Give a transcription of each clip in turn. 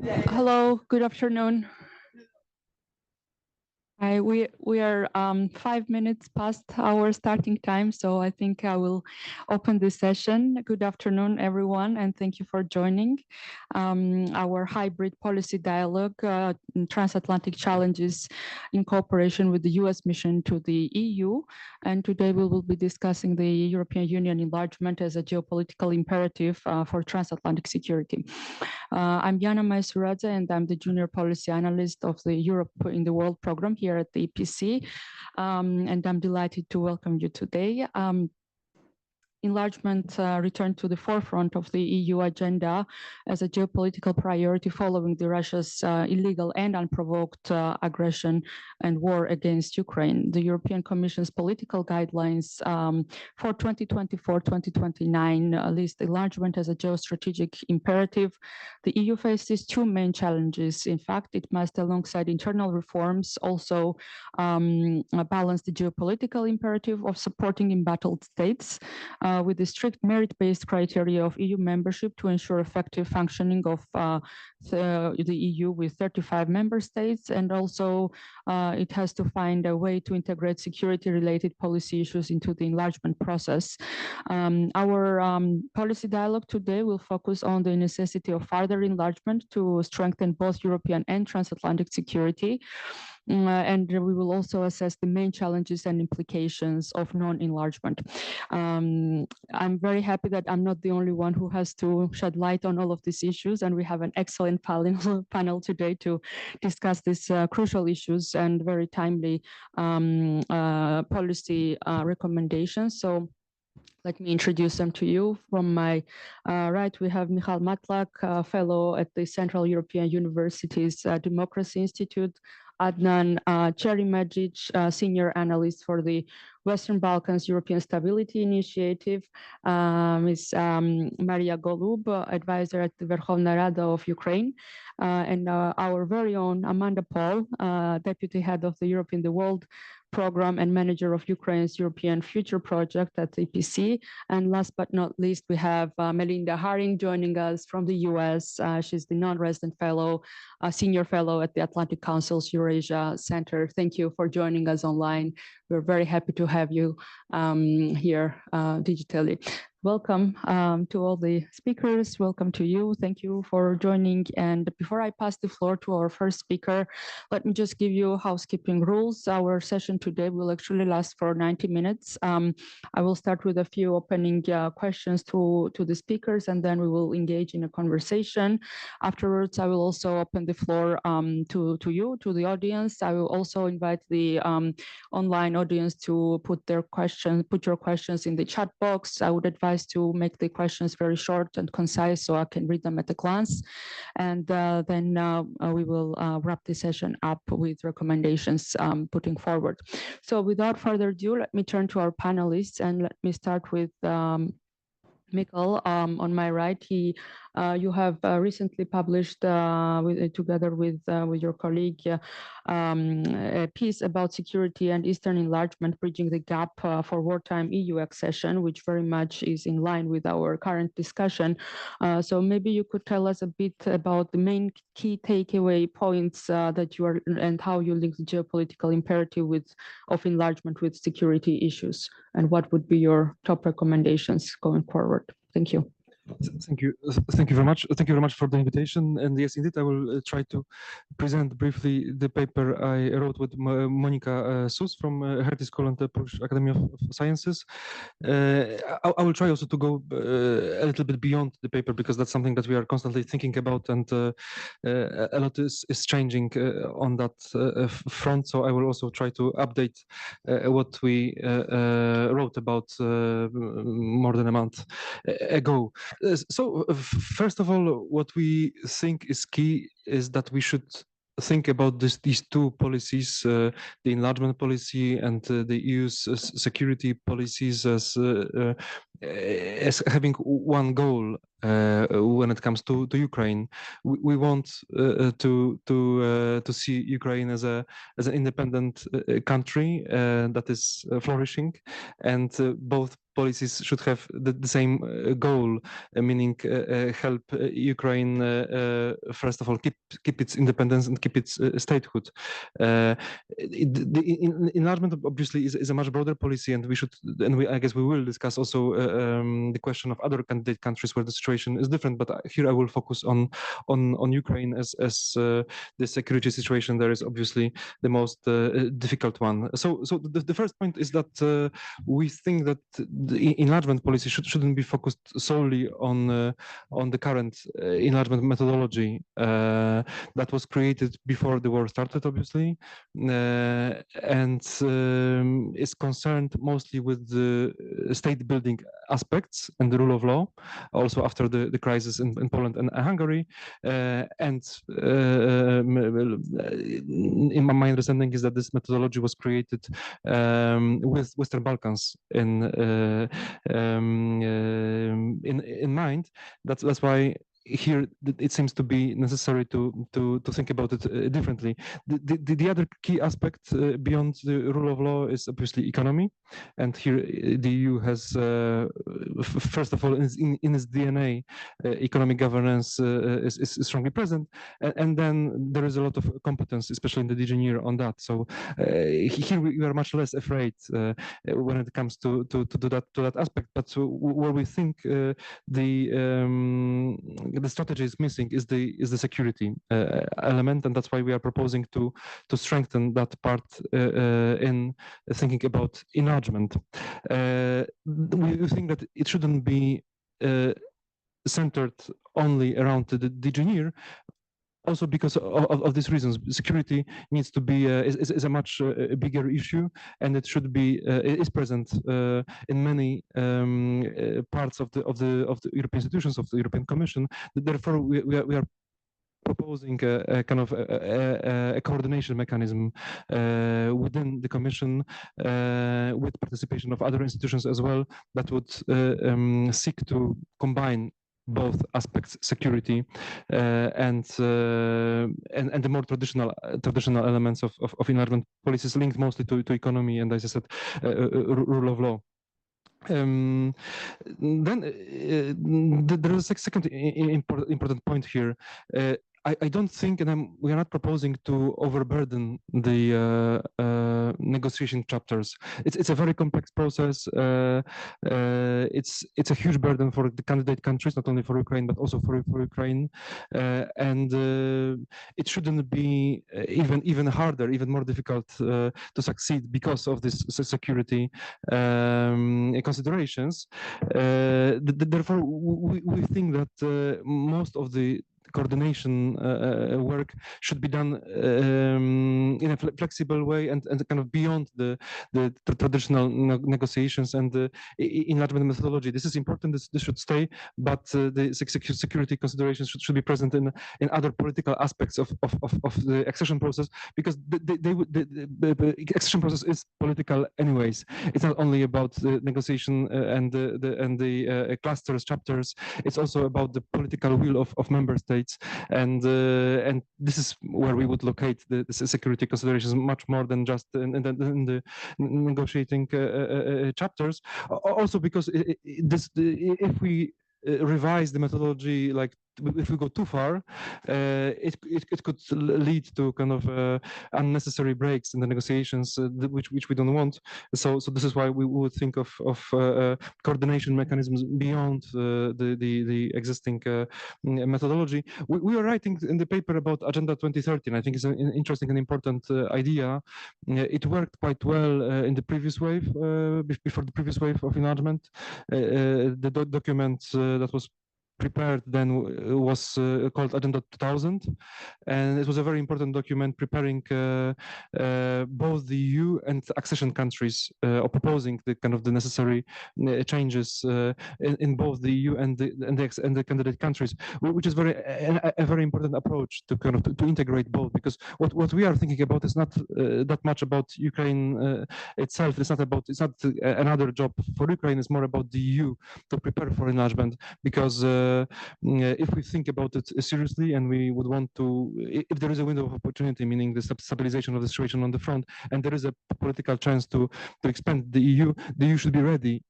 Hello, good afternoon. We are 5 minutes past our starting time, so I think I will open this session. Good afternoon, everyone, and thank you for joining our hybrid policy dialogue, Transatlantic Challenges in cooperation with the US mission to the EU. And today we will be discussing the European Union enlargement as a geopolitical imperative for transatlantic security. I'm Iana Maisuradze, and I'm the junior policy analyst of the Europe in the World program here at the EPC, and I'm delighted to welcome you today. Enlargement returned to the forefront of the EU agenda as a geopolitical priority following Russia's illegal and unprovoked aggression and war against Ukraine. The European Commission's political guidelines for 2024-2029 list enlargement as a geostrategic imperative. The EU faces two main challenges. In fact, it must, alongside internal reforms, also balance the geopolitical imperative of supporting embattled states with the strict merit-based criteria of EU membership to ensure effective functioning of the EU with 35 member states, and also it has to find a way to integrate security-related policy issues into the enlargement process. Our policy dialogue today will focus on the necessity of further enlargement to strengthen both European and transatlantic security. And we will also assess the main challenges and implications of non-enlargement. I'm very happy that I'm not the only one who has to shed light on all of these issues, and we have an excellent panel today to discuss these crucial issues and very timely policy recommendations. So let me introduce them to you. From my right, we have Michal Matlak, fellow at the Central European University's Democracy Institute. Adnan Ćerimagić, senior analyst for the Western Balkans European Stability Initiative. Ms. Maria Golub, advisor at the Verkhovna Rada of Ukraine. And our very own Amanda Paul, deputy head of the Europe in the World program and manager of Ukraine's European Future Project at EPC. And last but not least, we have Melinda Haring joining us from the US. She's the non-resident fellow, senior fellow at the Atlantic Council's Eurasia Center. Thank you for joining us online. We're very happy to have you here digitally. Welcome to all the speakers. Welcome to you. Thank you for joining. And before I pass the floor to our first speaker, let me just give you housekeeping rules. Our session today will actually last for 90 minutes. I will start with a few opening questions to the speakers, and then we will engage in a conversation. Afterwards, I will also open the floor to you, to the audience. I will also invite the online audience to put your questions in the chat box. I would advise to make the questions very short and concise so I can read them at a glance. And then we will wrap the session up with recommendations putting forward. So without further ado, let me turn to our panelists, and let me start with Michal. On my right, you have recently published together with your colleague a piece about security and Eastern enlargement, bridging the gap for wartime EU accession, which very much is in line with our current discussion. So maybe you could tell us a bit about the main key takeaway points that you are and how you link the geopolitical imperative of enlargement with security issues, and what would be your top recommendations going forward. Thank you. Thank you very much. Thank you very much for the invitation. And yes, indeed, I will try to present briefly the paper I wrote with Monika Sus from Heritage School and the Polish Academy of Sciences. I will try also to go a little bit beyond the paper, because that's something that we are constantly thinking about, and a lot is changing on that front. So I will also try to update what we wrote about more than a month ago. So first of all, what we think is key is that we should think about these two policies, the enlargement policy and the EU's security policies, as having one goal, when it comes to Ukraine. We want to see Ukraine as an independent country that is flourishing, and both policies should have the same goal, meaning help Ukraine first of all keep its independence and keep its statehood. The enlargement obviously is a much broader policy, and I guess we will discuss also the question of other candidate countries where the situation is different. But here I will focus on Ukraine as the security situation there is obviously the most difficult one. So the first point is that we think that the enlargement policy shouldn't be focused solely on the current enlargement methodology that was created before the war started, obviously, and is concerned mostly with the state building aspects and the rule of law, also after the crisis in Poland and Hungary. And in my understanding is that this methodology was created with Western Balkans in mind. That's why here it seems to be necessary to think about it differently. The other key aspect beyond the rule of law is obviously economy, and here the EU has first of all in its DNA economic governance is strongly present, and then there is a lot of competence, especially in the DG NIR, on that. So here we are much less afraid when it comes to that aspect. But where we think the strategy is missing is the security element, and that's why we are proposing to strengthen that part in thinking about enlargement. We think that it shouldn't be centered only around the DG NIR, also because of these reasons. Security needs to be is a much bigger issue, and it should be is present in many parts of the European institutions, of the European Commission. Therefore, we are proposing a kind of a coordination mechanism within the Commission with participation of other institutions as well, that would seek to combine both aspects, security and the more traditional elements of enlargement policies linked mostly to economy and, as I said, rule of law. Then there is a second important point here. I don't think, and we are not proposing to overburden the negotiation chapters. It's a very complex process. It's a huge burden for the candidate countries, not only for Ukraine but also for Ukraine, and it shouldn't be even harder, even more difficult to succeed because of this security considerations. Therefore, we think that most of the coordination work should be done in a flexible way and kind of beyond the traditional negotiations and the enlargement methodology. This is important. This should stay, but the security considerations should be present in other political aspects of the accession process, because the accession process is political anyways. It's not only about the negotiation and the clusters, chapters. It's also about the political will of member states. And this is where we would locate the security considerations much more than just in the negotiating chapters. Also because if we revise the methodology, like if we go too far, it could lead to kind of unnecessary breaks in the negotiations, which we don't want. So this is why we would think of coordination mechanisms beyond the existing methodology. We are writing in the paper about Agenda 2030, and I think it's an interesting and important idea. It worked quite well in the previous wave, before the previous wave of enlargement. The document that was prepared then was called Agenda 2000, and it was a very important document preparing both the EU and accession countries, or proposing the kind of the necessary changes in both the EU and the candidate countries, which is a very important approach to kind of to integrate both, because what we are thinking about is not that much about Ukraine itself. It's not another job for Ukraine. It's more about the EU to prepare for enlargement, because if we think about it seriously and we would want to, if there is a window of opportunity, meaning the stabilization of the situation on the front, and there is a political chance to expand the EU should be ready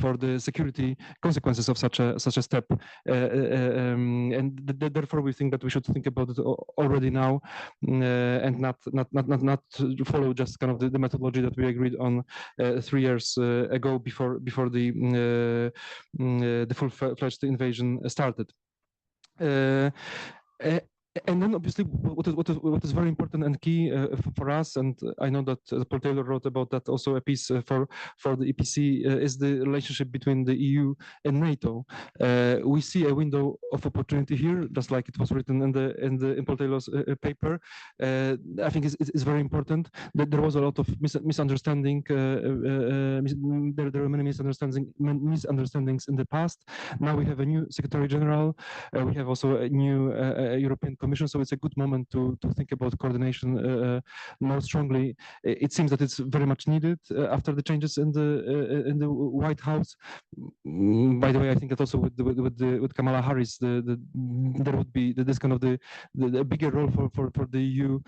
for the security consequences of such a step, and therefore we think that we should think about it already now, and not follow just kind of the methodology that we agreed on 3 years ago before the full-fledged invasion started. And then obviously what is very important and key for us, and I know that Paul Taylor wrote about that also a piece for the EPC, is the relationship between the EU and NATO. We see a window of opportunity here, just like it was written in Paul Taylor's paper. I think it's very important that there was a lot of misunderstanding. There were many misunderstandings in the past. Now we have a new Secretary General. We have also a new European Commission, so it's a good moment to think about coordination more strongly. It seems that it's very much needed after the changes in the White House. By the way, I think that also with Kamala Harris, there would be this kind of the bigger role for the EU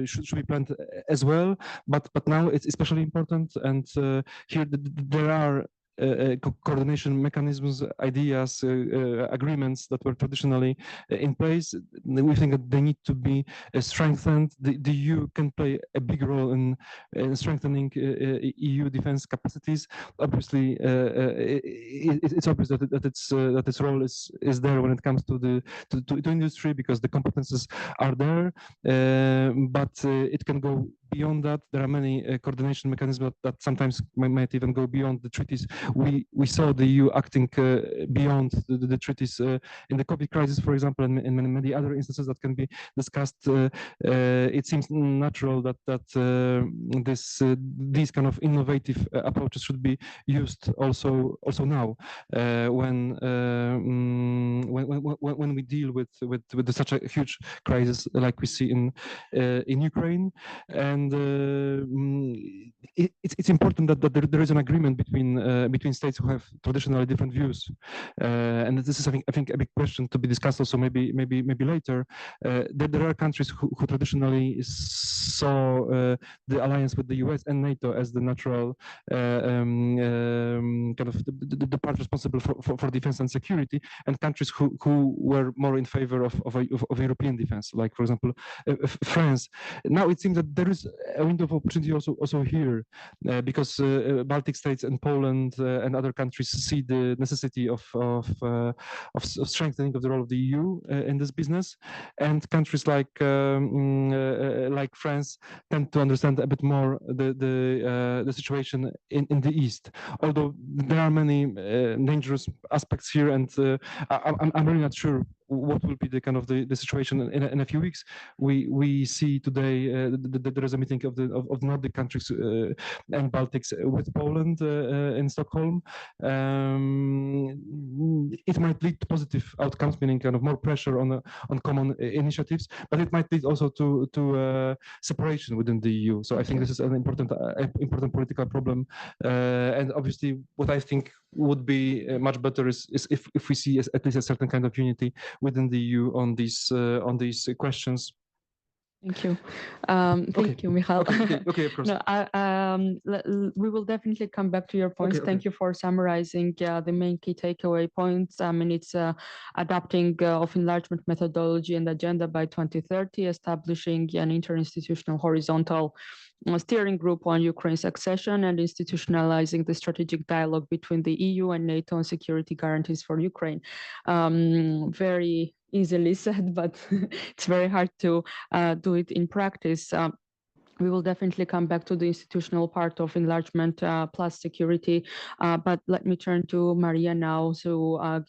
should be planned as well. But now it's especially important, and here there are coordination mechanisms, ideas, agreements that were traditionally in place. We think that they need to be strengthened. The EU can play a big role in strengthening EU defense capacities. Obviously, it's obvious that its role is there when it comes to industry, because the competences are there, but it can go beyond that. There are many coordination mechanisms that sometimes might even go beyond the treaties. We saw the EU acting beyond the treaties in the COVID crisis, for example, and in many other instances that can be discussed. It seems natural that these kind of innovative approaches should be used also now when we deal with such a huge crisis like we see in Ukraine. And it's important that there is an agreement between states who have traditionally different views, and this is I think a big question to be discussed also maybe later. That there are countries who traditionally saw the alliance with the US and NATO as the natural kind of the part responsible for defense and security, and countries who were more in favor of European defense, like for example France. Now it seems that there is a window of opportunity also here, because Baltic states and Poland and other countries see the necessity of strengthening of the role of the EU in this business, and countries like France tend to understand a bit more the situation in the East. Although there are many dangerous aspects here, and I'm really not sure what will be the kind of the situation in a few weeks. We see today that there is a meeting of the Nordic countries and Baltics with Poland in Stockholm. It might lead to positive outcomes, meaning kind of more pressure on common initiatives, but it might lead also to separation within the EU. So I think this is an important political problem, and obviously what I think would be much better is if we see at least a certain kind of unity within the EU on these questions. Thank you. Thank you, Michal. Okay, of course. No, we will definitely come back to your points. Thank you for summarizing the main key takeaway points. I mean, it's adapting of enlargement methodology and agenda by 2030, establishing an interinstitutional horizontal steering group on Ukraine's accession, and institutionalizing the strategic dialogue between the EU and NATO on security guarantees for Ukraine. Very easily said, but it's very hard to do it in practice. We will definitely come back to the institutional part of enlargement plus security, but let me turn to Maria now to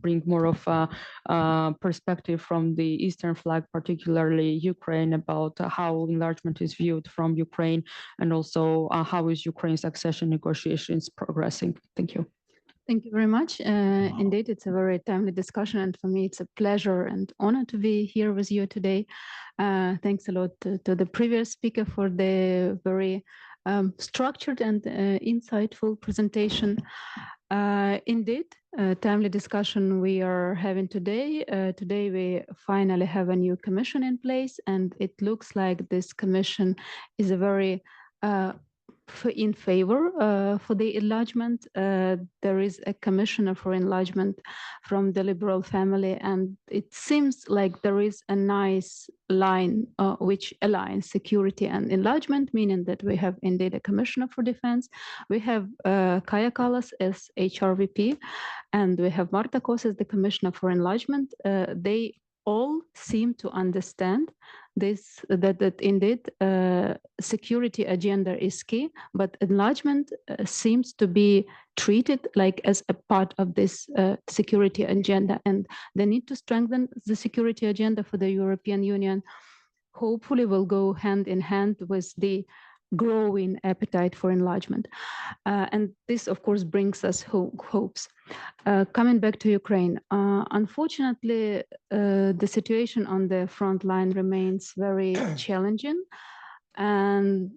bring more of a perspective from the Eastern flag, particularly Ukraine, about how enlargement is viewed from Ukraine, and also how is Ukraine's accession negotiations progressing. Thank you. Thank you very much. Indeed, it's a very timely discussion, and for me, it's a pleasure and honor to be here with you today. Thanks a lot to the previous speaker for the very structured and insightful presentation. Indeed, timely discussion we are having today. Today we finally have a new commission in place, and it looks like this commission is a very in favor for the enlargement. There is a commissioner for enlargement from the liberal family, and it seems like there is a nice line which aligns security and enlargement, meaning that we have indeed a commissioner for defense. We have Kaja Kallas as HRVP, and we have Marta Kos as the commissioner for enlargement. They all seem to understand this, that indeed security agenda is key, but enlargement seems to be treated like as a part of this security agenda, and the need to strengthen the security agenda for the European Union hopefully will go hand in hand with the growing appetite for enlargement. And this, of course, brings us hopes. Coming back to Ukraine, unfortunately, the situation on the front line remains very challenging. And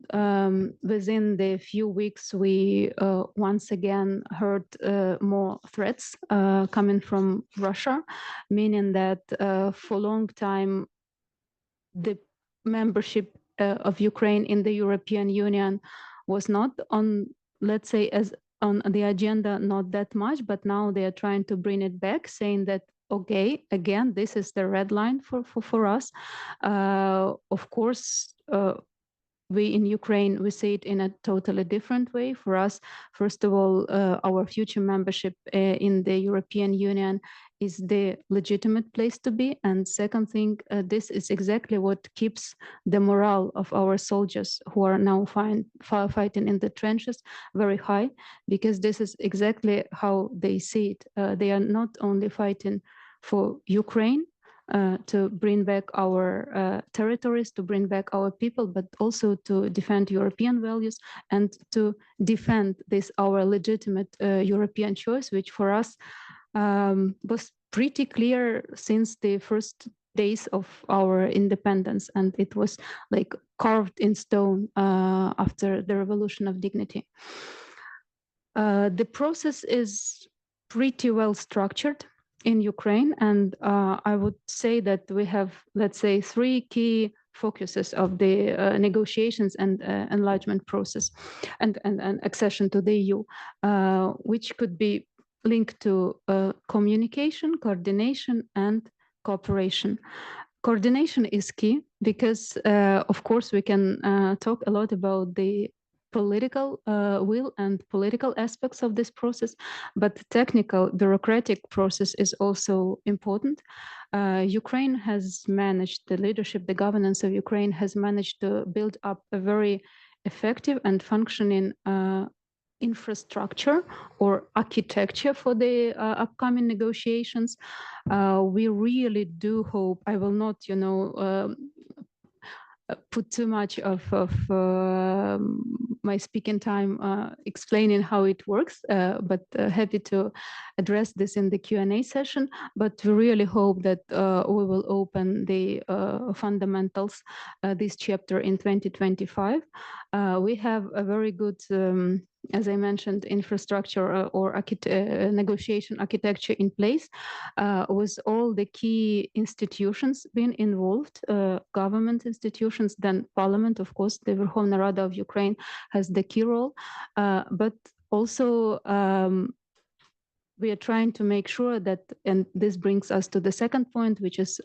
within the few weeks, we once again heard more threats coming from Russia, meaning that for a long time, the membership of Ukraine in the European Union was not on, let's say, as on the agenda, not that much, but now they are trying to bring it back, saying that, okay, again, this is the red line for us. Of course, we in Ukraine, we see it in a totally different way. For us, first of all, our future membership in the European Union is the legitimate place to be. And second thing, this is exactly what keeps the morale of our soldiers who are now fighting in the trenches very high, because this is exactly how they see it. They are not only fighting for Ukraine, to bring back our territories, to bring back our people, but also to defend European values and to defend this, our legitimate European choice, which for us was pretty clear since the first days of our independence. And it was like carved in stone after the Revolution of Dignity. The process is pretty well structured in Ukraine, and I would say that we have, let's say, three key focuses of the negotiations and enlargement process and accession to the EU, which could be linked to communication, coordination, and cooperation. Coordination is key because, of course, we can talk a lot about the political will and political aspects of this process, but technical bureaucratic process is also important. Ukraine has managed, the leadership, the governance of Ukraine has managed to build up a very effective and functioning infrastructure or architecture for the upcoming negotiations. We really do hope, I will not, put too much of my speaking time explaining how it works, but happy to address this in the Q&A session. But we really hope that we will open the fundamentals, this chapter in 2025. We have a very good, as I mentioned, infrastructure or negotiation architecture in place, with all the key institutions being involved, government institutions, then parliament, of course, the Verkhovna Rada of Ukraine has the key role, but also we are trying to make sure that, and this brings us to the second point, which is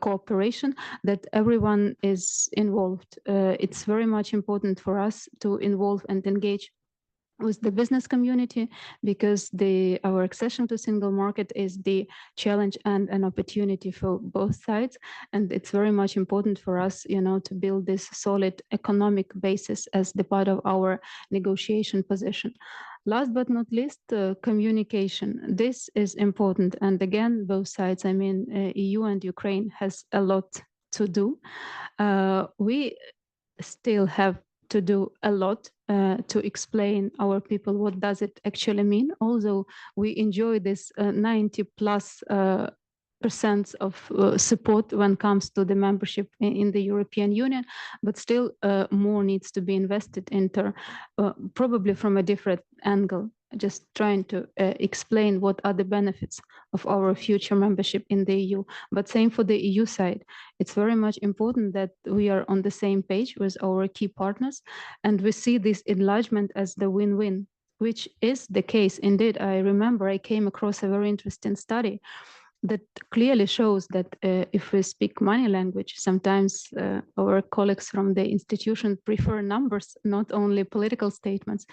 cooperation, that everyone is involved. It's very much important for us to involve and engage with the business community, because our accession to single market is the challenge and an opportunity for both sides. And it's very much important for us, to build this solid economic basis as the part of our negotiation position. Last but not least, communication. This is important. And again, both sides, I mean, EU and Ukraine has a lot to do. We still have to do a lot to explain our people what does it actually mean. Although we enjoy this 90+% of support when it comes to the membership in the European Union, but still more needs to be invested into, probably from a different angle. just trying to explain what are the benefits of our future membership in the EU. But same for the EU side. It's very much important that we are on the same page with our key partners, and we see this enlargement as the win-win, which is the case. Indeed, I remember I came across a very interesting study that clearly shows that if we speak money language, sometimes our colleagues from the institution prefer numbers, not only political statements.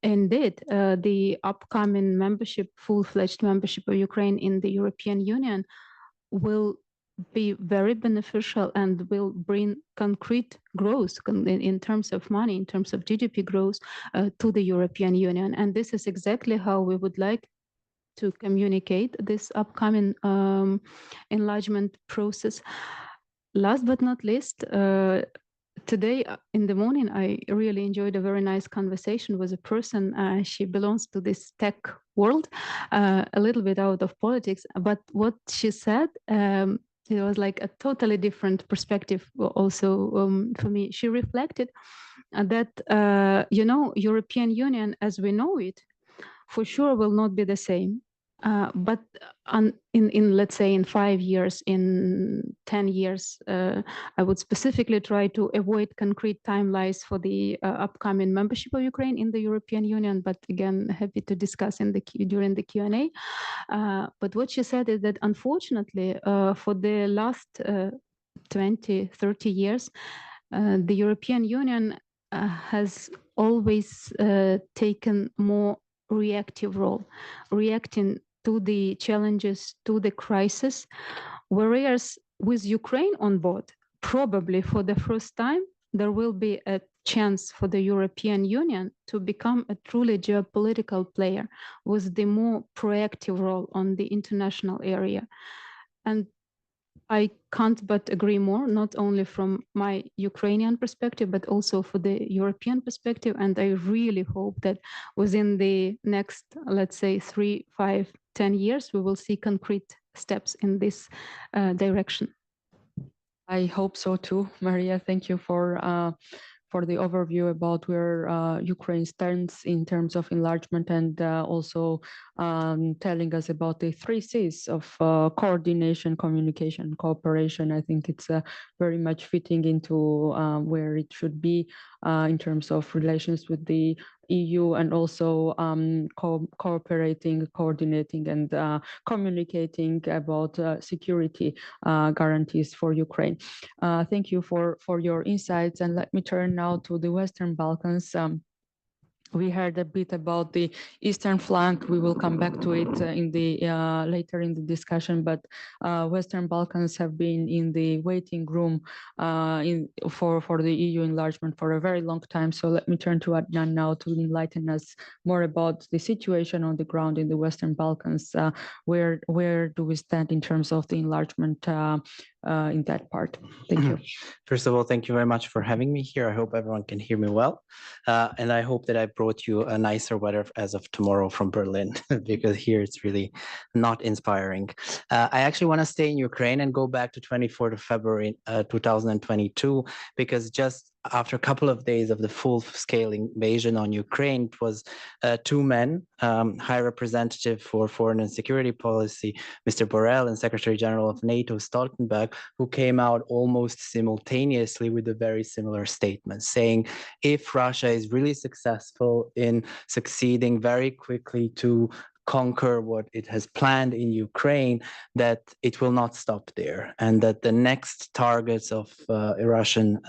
Indeed, the upcoming membership, full-fledged membership of Ukraine in the European Union will be very beneficial and will bring concrete growth in terms of money, in terms of GDP growth to the European Union. And this is exactly how we would like to communicate this upcoming enlargement process. Last but not least, today in the morning, I really enjoyed a very nice conversation with a person. She belongs to this tech world, a little bit out of politics, but what she said, it was like a totally different perspective also for me. She reflected that, European Union as we know it, for sure will not be the same. But in let's say in 5 years, in 10 years, I would specifically try to avoid concrete timelines for the upcoming membership of Ukraine in the European Union. But again, happy to discuss during the Q&A. But what she said is that unfortunately, for the last 20, 30 years, the European Union has always taken more reactive role, reacting to the challenges, to the crisis, whereas with Ukraine on board, probably for the first time, there will be a chance for the European Union to become a truly geopolitical player with the more proactive role on the international area. And I can't but agree more, not only from my Ukrainian perspective, but also for the European perspective. And I really hope that within the next, let's say, 3, 5, 10 years, we will see concrete steps in this direction. I hope so too, Maria. Thank you for the overview about where Ukraine stands in terms of enlargement, and also telling us about the 3 C's of coordination, communication, cooperation. I think it's very much fitting into where it should be in terms of relations with the EU, and also cooperating, coordinating, and communicating about security guarantees for Ukraine. Thank you for your insights, and let me turn now to the Western Balkans. We heard a bit about the eastern flank. We will come back to it in the later in the discussion, but Western Balkans have been in the waiting room for the EU enlargement for a very long time. So let me turn to Adnan now to enlighten us more about the situation on the ground in the Western Balkans. Where do we stand in terms of the enlargement in that part? Thank you. First of all, thank you very much for having me here. I hope everyone can hear me well. And I hope that I brought you a nicer weather as of tomorrow from Berlin, because here it's really not inspiring. I actually want to stay in Ukraine and go back to 24th of February 2022, because just after a couple of days of the full-scale invasion on Ukraine, it was 2 men, High Representative for Foreign and Security Policy, Mr. Borrell, and Secretary General of NATO, Stoltenberg, who came out almost simultaneously with a very similar statement, saying if Russia is really successful in succeeding very quickly to conquer what it has planned in Ukraine, that it will not stop there, and that the next targets of Russian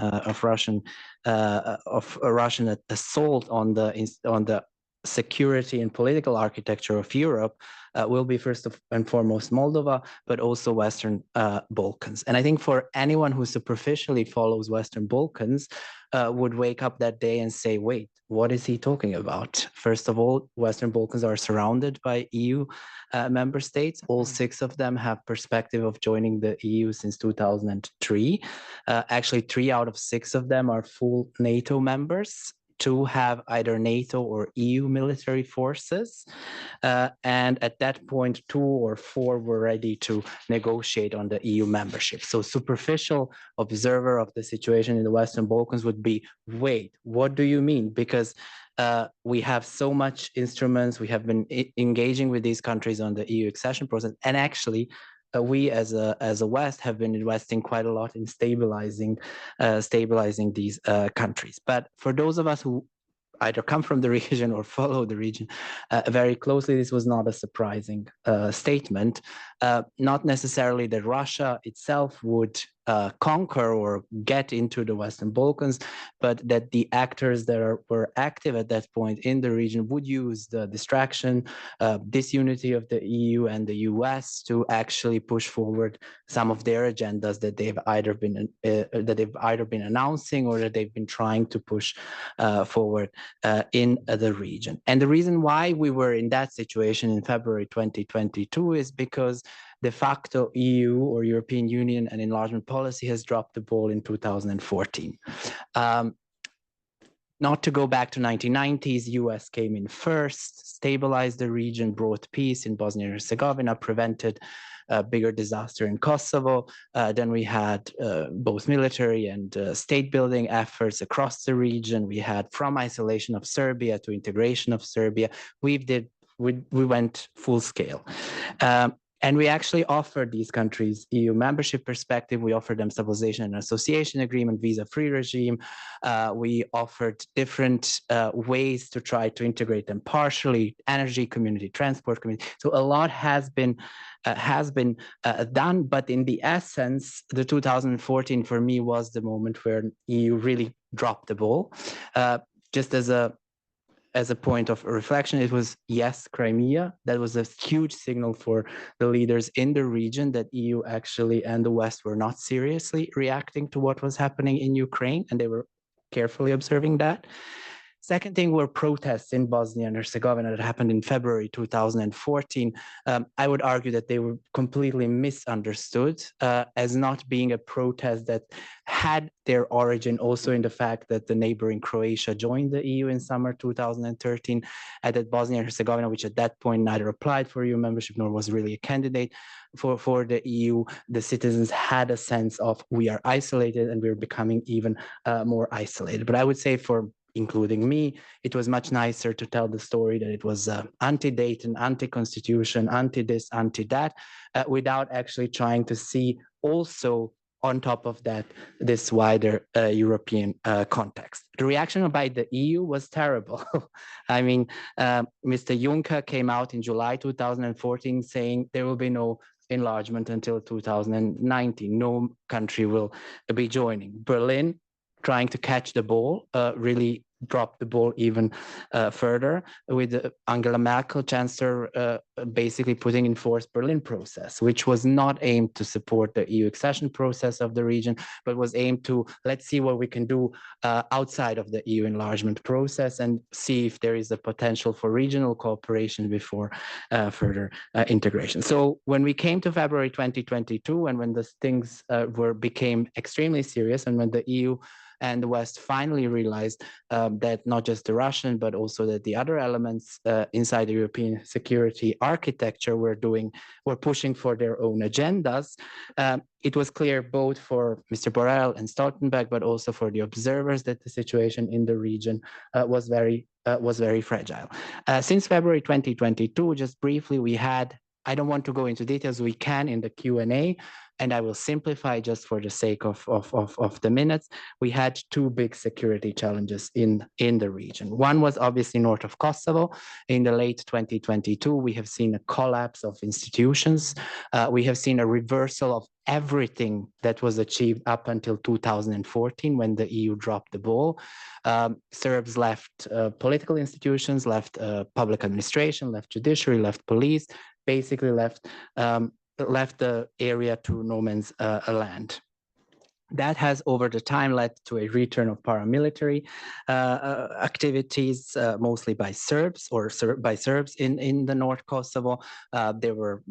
assault on the security and political architecture of Europe will be first and foremost Moldova, but also Western Balkans. And I think for anyone who superficially follows Western Balkans would wake up that day and say, wait, what is he talking about? First of all, Western Balkans are surrounded by EU member states. All 6 of them have perspective of joining the EU since 2003. Actually, 3 out of 6 of them are full NATO members. to have either NATO or EU military forces. And at that point, 2 or 4 were ready to negotiate on the EU membership. So superficial observer of the situation in the Western Balkans would be, wait, what do you mean? Because we have so much instruments, we have been engaging with these countries on the EU accession process, and actually we as a West have been investing quite a lot in stabilizing these countries. But for those of us who either come from the region or follow the region very closely, this was not a surprising statement. Not necessarily that Russia itself would conquer or get into the Western Balkans, but that the actors that were active at that point in the region would use the distraction, disunity of the EU and the US to actually push forward some of their agendas that they've either been announcing or that they've been trying to push forward in the region. And the reason why we were in that situation in February 2022 is because de facto EU or European Union and enlargement policy has dropped the ball in 2014. Not to go back to 1990s, US came in first, stabilized the region, brought peace in Bosnia and Herzegovina, prevented a bigger disaster in Kosovo. Then we had both military and state building efforts across the region. We had from isolation of Serbia to integration of Serbia. We went full scale. And we actually offered these countries EU membership perspective. We offered them stabilization and association agreement, visa-free regime. We offered different ways to try to integrate them partially, energy community, transport community. So a lot has been done, but in the essence, the 2014 for me was the moment where EU really dropped the ball. Just as a point of reflection, it was yes, Crimea. That was a huge signal for the leaders in the region that EU actually and the West were not seriously reacting to what was happening in Ukraine, and they were carefully observing that. Second thing were protests in Bosnia and Herzegovina that happened in February 2014. I would argue that they were completely misunderstood as not being a protest that had their origin also in the fact that the neighboring Croatia joined the EU in summer 2013, and that Bosnia and Herzegovina, which at that point neither applied for EU membership nor was really a candidate for the EU, the citizens had a sense of we are isolated and we're becoming even more isolated. But I would say for including me, it was much nicer to tell the story that it was anti-Dayton, anti-constitution, anti-this, anti-that, without actually trying to see also on top of that, this wider European context. The reaction by the EU was terrible. I mean, Mr. Juncker came out in July 2014 saying there will be no enlargement until 2019. No country will be joining. Berlin, trying to catch the ball, really dropped the ball even further, with Angela Merkel, Chancellor, basically putting in force Berlin process, which was not aimed to support the EU accession process of the region, but was aimed to, let's see what we can do outside of the EU enlargement process and see if there is a potential for regional cooperation before further integration. So when we came to February 2022, and when the things became extremely serious, and when the EU and the West finally realized that not just the Russian, but also that the other elements inside the European security architecture were pushing for their own agendas, it was clear both for Mr. Borrell and Stoltenberg, but also for the observers, that the situation in the region was very fragile. Since February 2022, just briefly, we had, I don't want to go into details, we can in the Q&A, and I will simplify just for the sake of the minutes. We had two big security challenges in the region. One was obviously north of Kosovo. In the late 2022, we have seen a collapse of institutions. We have seen a reversal of everything that was achieved up until 2014 when the EU dropped the ball. Serbs left political institutions, left public administration, left judiciary, left police, basically left the area to no man's land. That has over the time led to a return of paramilitary activities, mostly by Serbs in the North Kosovo. There were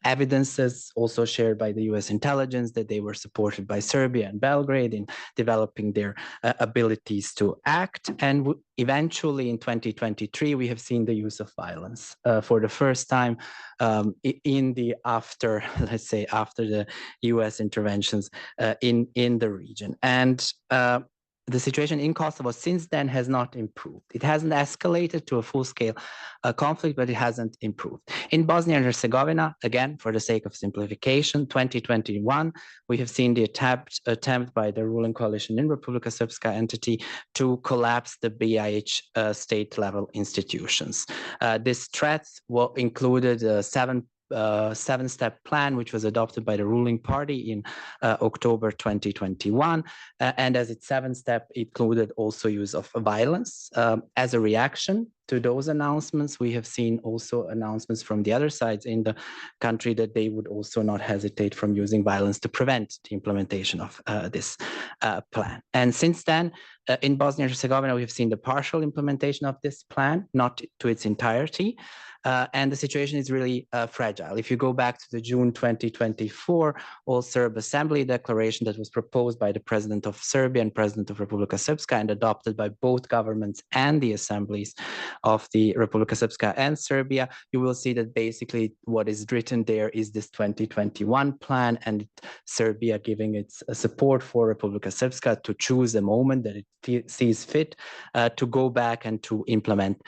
evidences also shared by the US intelligence that they were supported by Serbia and Belgrade in developing their abilities to act. And eventually in 2023, we have seen the use of violence for the first time in the after the US interventions in the region. And the situation in Kosovo since then has not improved. It hasn't escalated to a full-scale conflict, but it hasn't improved. In Bosnia and Herzegovina, again, for the sake of simplification, 2021, we have seen the attempt by the ruling coalition in Republika Srpska entity to collapse the BiH state-level institutions. This threat included a seven-step plan, which was adopted by the ruling party in October 2021. And as its seventh step, it included also use of violence. As a reaction to those announcements, we have seen also announcements from the other sides in the country that they would also not hesitate from using violence to prevent the implementation of this plan. And since then, in Bosnia and Herzegovina, we have seen the partial implementation of this plan, not to its entirety. And the situation is really fragile. If you go back to the June 2024 All-Serb Assembly declaration that was proposed by the President of Serbia and President of Republika Srpska and adopted by both governments and the assemblies of the Republika Srpska and Serbia, you will see that basically what is written there is this 2021 plan and Serbia giving its support for Republika Srpska to choose a moment that it sees fit to go back and to implement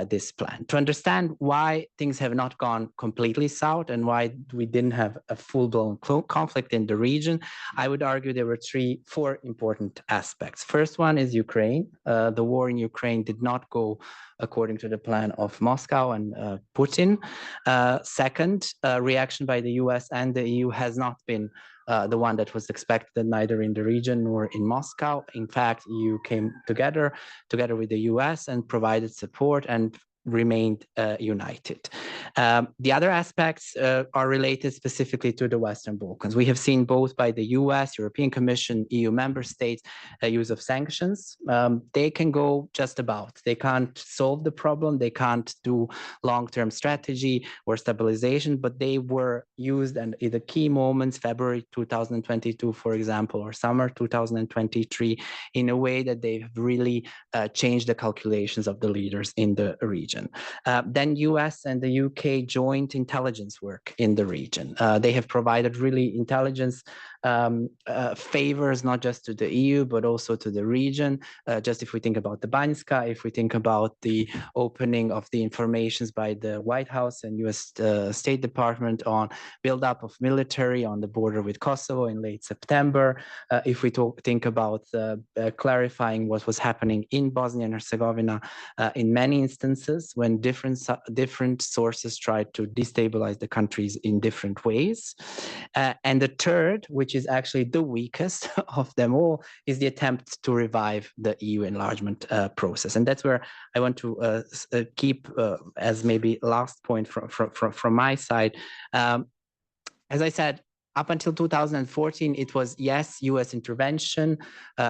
this plan. To understand why things have not gone completely south and why we didn't have a full-blown conflict in the region, I would argue there were four important aspects. First one is Ukraine. The war in Ukraine did not go according to the plan of Moscow and Putin. Second, reaction by the US and the EU has not been the one that was expected neither in the region nor in Moscow. In fact, EU came together with the US and provided support and remained united. The other aspects are related specifically to the Western Balkans. We have seen both by the US, European Commission, EU member states, use of sanctions. They can go just about. They can't solve the problem. They can't do long-term strategy or stabilization, but they were used and in the key moments, February 2022, for example, or summer 2023, in a way that they've really changed the calculations of the leaders in the region. Then US and the UK joint intelligence work in the region. They have provided really intelligence favors, not just to the EU, but also to the region. Just if we think about the Banjska, if we think about the opening of the informations by the White House and US State Department on buildup of military on the border with Kosovo in late September, if we think about clarifying what was happening in Bosnia and Herzegovina in many instances when different sources tried to destabilize the countries in different ways. And the third, which is actually the weakest of them all, is the attempt to revive the EU enlargement process. And that's where I want to keep as maybe last point from my side. As I said, up until 2014, it was, yes, US intervention.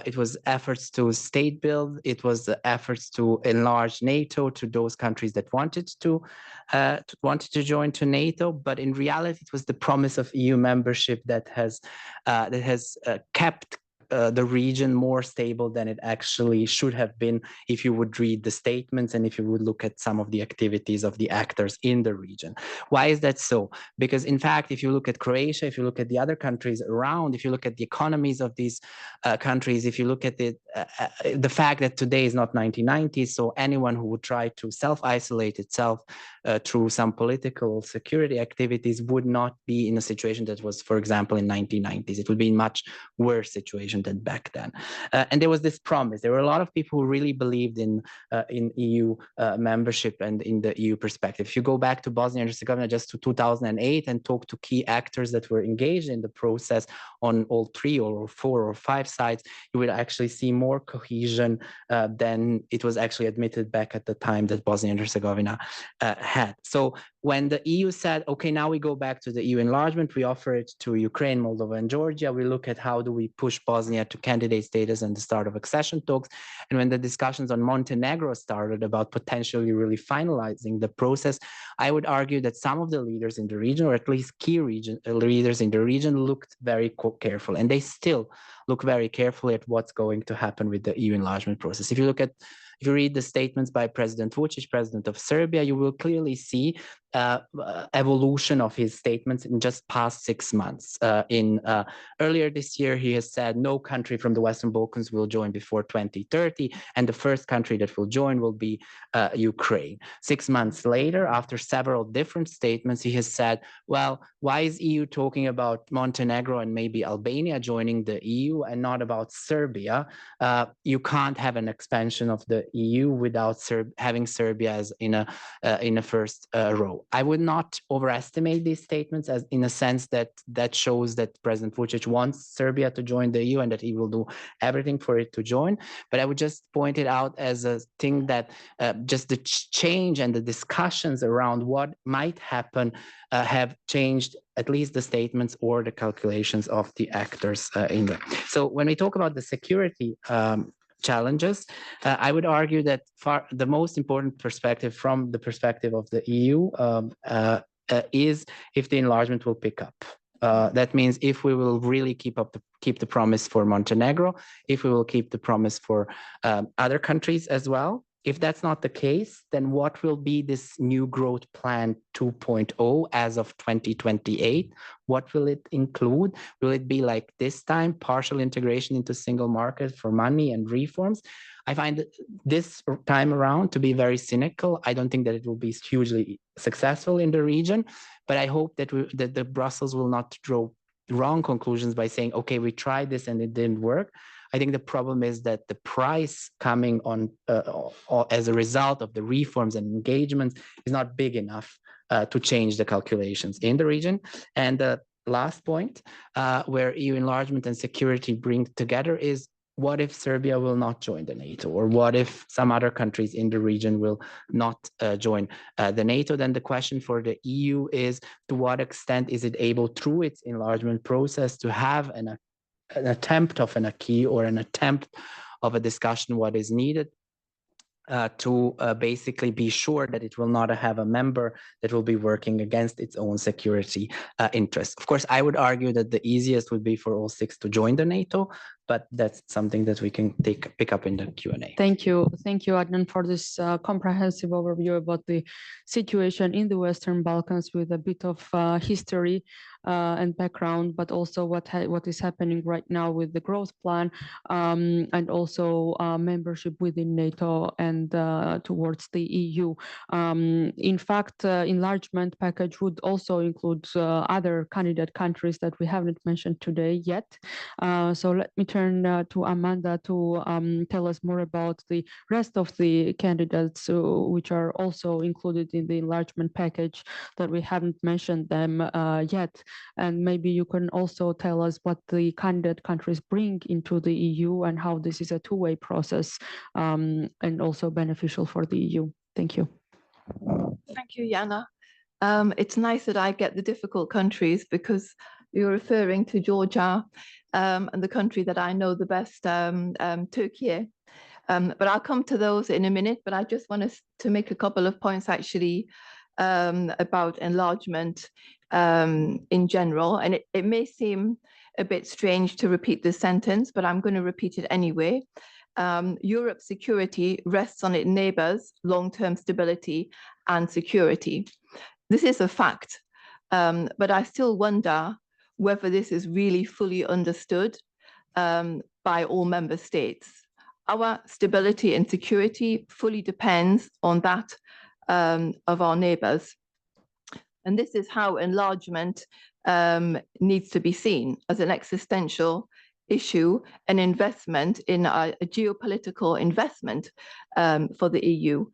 It was efforts to state build. It was the efforts to enlarge NATO to those countries that wanted to join to NATO. But in reality, it was the promise of EU membership that has kept the region more stable than it actually should have been if you would read the statements and if you would look at some of the activities of the actors in the region. Why is that so? Because in fact, if you look at Croatia, if you look at the other countries around, if you look at the economies of these countries, if you look at the fact that today is not 1990s, so anyone who would try to self-isolate itself through some political security activities would not be in a situation that was, for example, in 1990s. It would be in much worse situation than back then. And there was this promise. There were a lot of people who really believed in EU membership and in the EU perspective. If you go back to Bosnia and Herzegovina just to 2008 and talk to key actors that were engaged in the process on all 3 or 4 or 5 sides, you would actually see more cohesion than it was actually admitted back at the time that Bosnia and Herzegovina had. So when the EU said, okay, now we go back to the EU enlargement, we offer it to Ukraine, Moldova, and Georgia, we look at how do we push Bosnia Bosnia to candidate status and the start of accession talks. And when the discussions on Montenegro started about potentially really finalizing the process, I would argue that some of the leaders in the region, or at least key leaders in the region, looked very careful, and they still look very carefully at what's going to happen with the EU enlargement process. If you read the statements by President Vučić, President of Serbia, you will clearly see evolution of his statements in just past 6 months. Earlier this year, he has said no country from the Western Balkans will join before 2030, and the first country that will join will be Ukraine. 6 months later, after several different statements, he has said, well, why is EU talking about Montenegro and maybe Albania joining the EU and not about Serbia? You can't have an expansion of the EU without having Serbia as in a first row. I would not overestimate these statements, as in a sense that shows that President Vučić wants Serbia to join the EU and that he will do everything for it to join. But I would just point it out as a thing that just the change and the discussions around what might happen have changed at least the statements or the calculations of the actors in there. So when we talk about the security challenges, I would argue that the most important perspective from the perspective of the EU is if the enlargement will pick up. That means if we will really keep the promise for Montenegro, if we will keep the promise for other countries as well. If that's not the case, then what will be this new growth plan 2.0 as of 2028? What will it include? Will it be like this time, partial integration into single market for money and reforms? I find this time around to be very cynical. I don't think that it will be hugely successful in the region, but I hope that the Brussels will not draw wrong conclusions by saying, okay, we tried this and it didn't work. I think the problem is that the price coming on as a result of the reforms and engagements is not big enough to change the calculations in the region. And the last point where EU enlargement and security bring together is, what if Serbia will not join the NATO? Or what if some other countries in the region will not join the NATO? Then the question for the EU is, to what extent is it able, through its enlargement process, to have an attempt of an acquis or an attempt of a discussion what is needed to basically be sure that it will not have a member that will be working against its own security interests. Of course, I would argue that the easiest would be for all 6 to join the NATO, but that's something that we can pick up in the Q&A. Thank you, Adnan, for this comprehensive overview about the situation in the Western Balkans with a bit of history and background, but also what is happening right now with the growth plan and also membership within NATO and towards the EU. In fact, enlargement package would also include other candidate countries that we haven't mentioned today yet. So let me turn to Amanda to tell us more about the rest of the candidates which are also included in the enlargement package that we haven't mentioned them yet. And maybe you can also tell us what the candidate countries bring into the EU and how this is a two-way process and also beneficial for the EU. Thank you. Thank you, Iana. It's nice that I get the difficult countries because you're referring to Georgia and the country that I know the best, Turkey. But I'll come to those in a minute, but I just want to make a couple of points actually about enlargement in general. And it may seem a bit strange to repeat this sentence, but I'm going to repeat it anyway. Europe's security rests on its neighbors' long-term stability and security. This is a fact, but I still wonder whether this is really fully understood by all member states. Our stability and security fully depends on that of our neighbors. And this is how enlargement needs to be seen, as an existential issue, an investment in a geopolitical investment for the EU.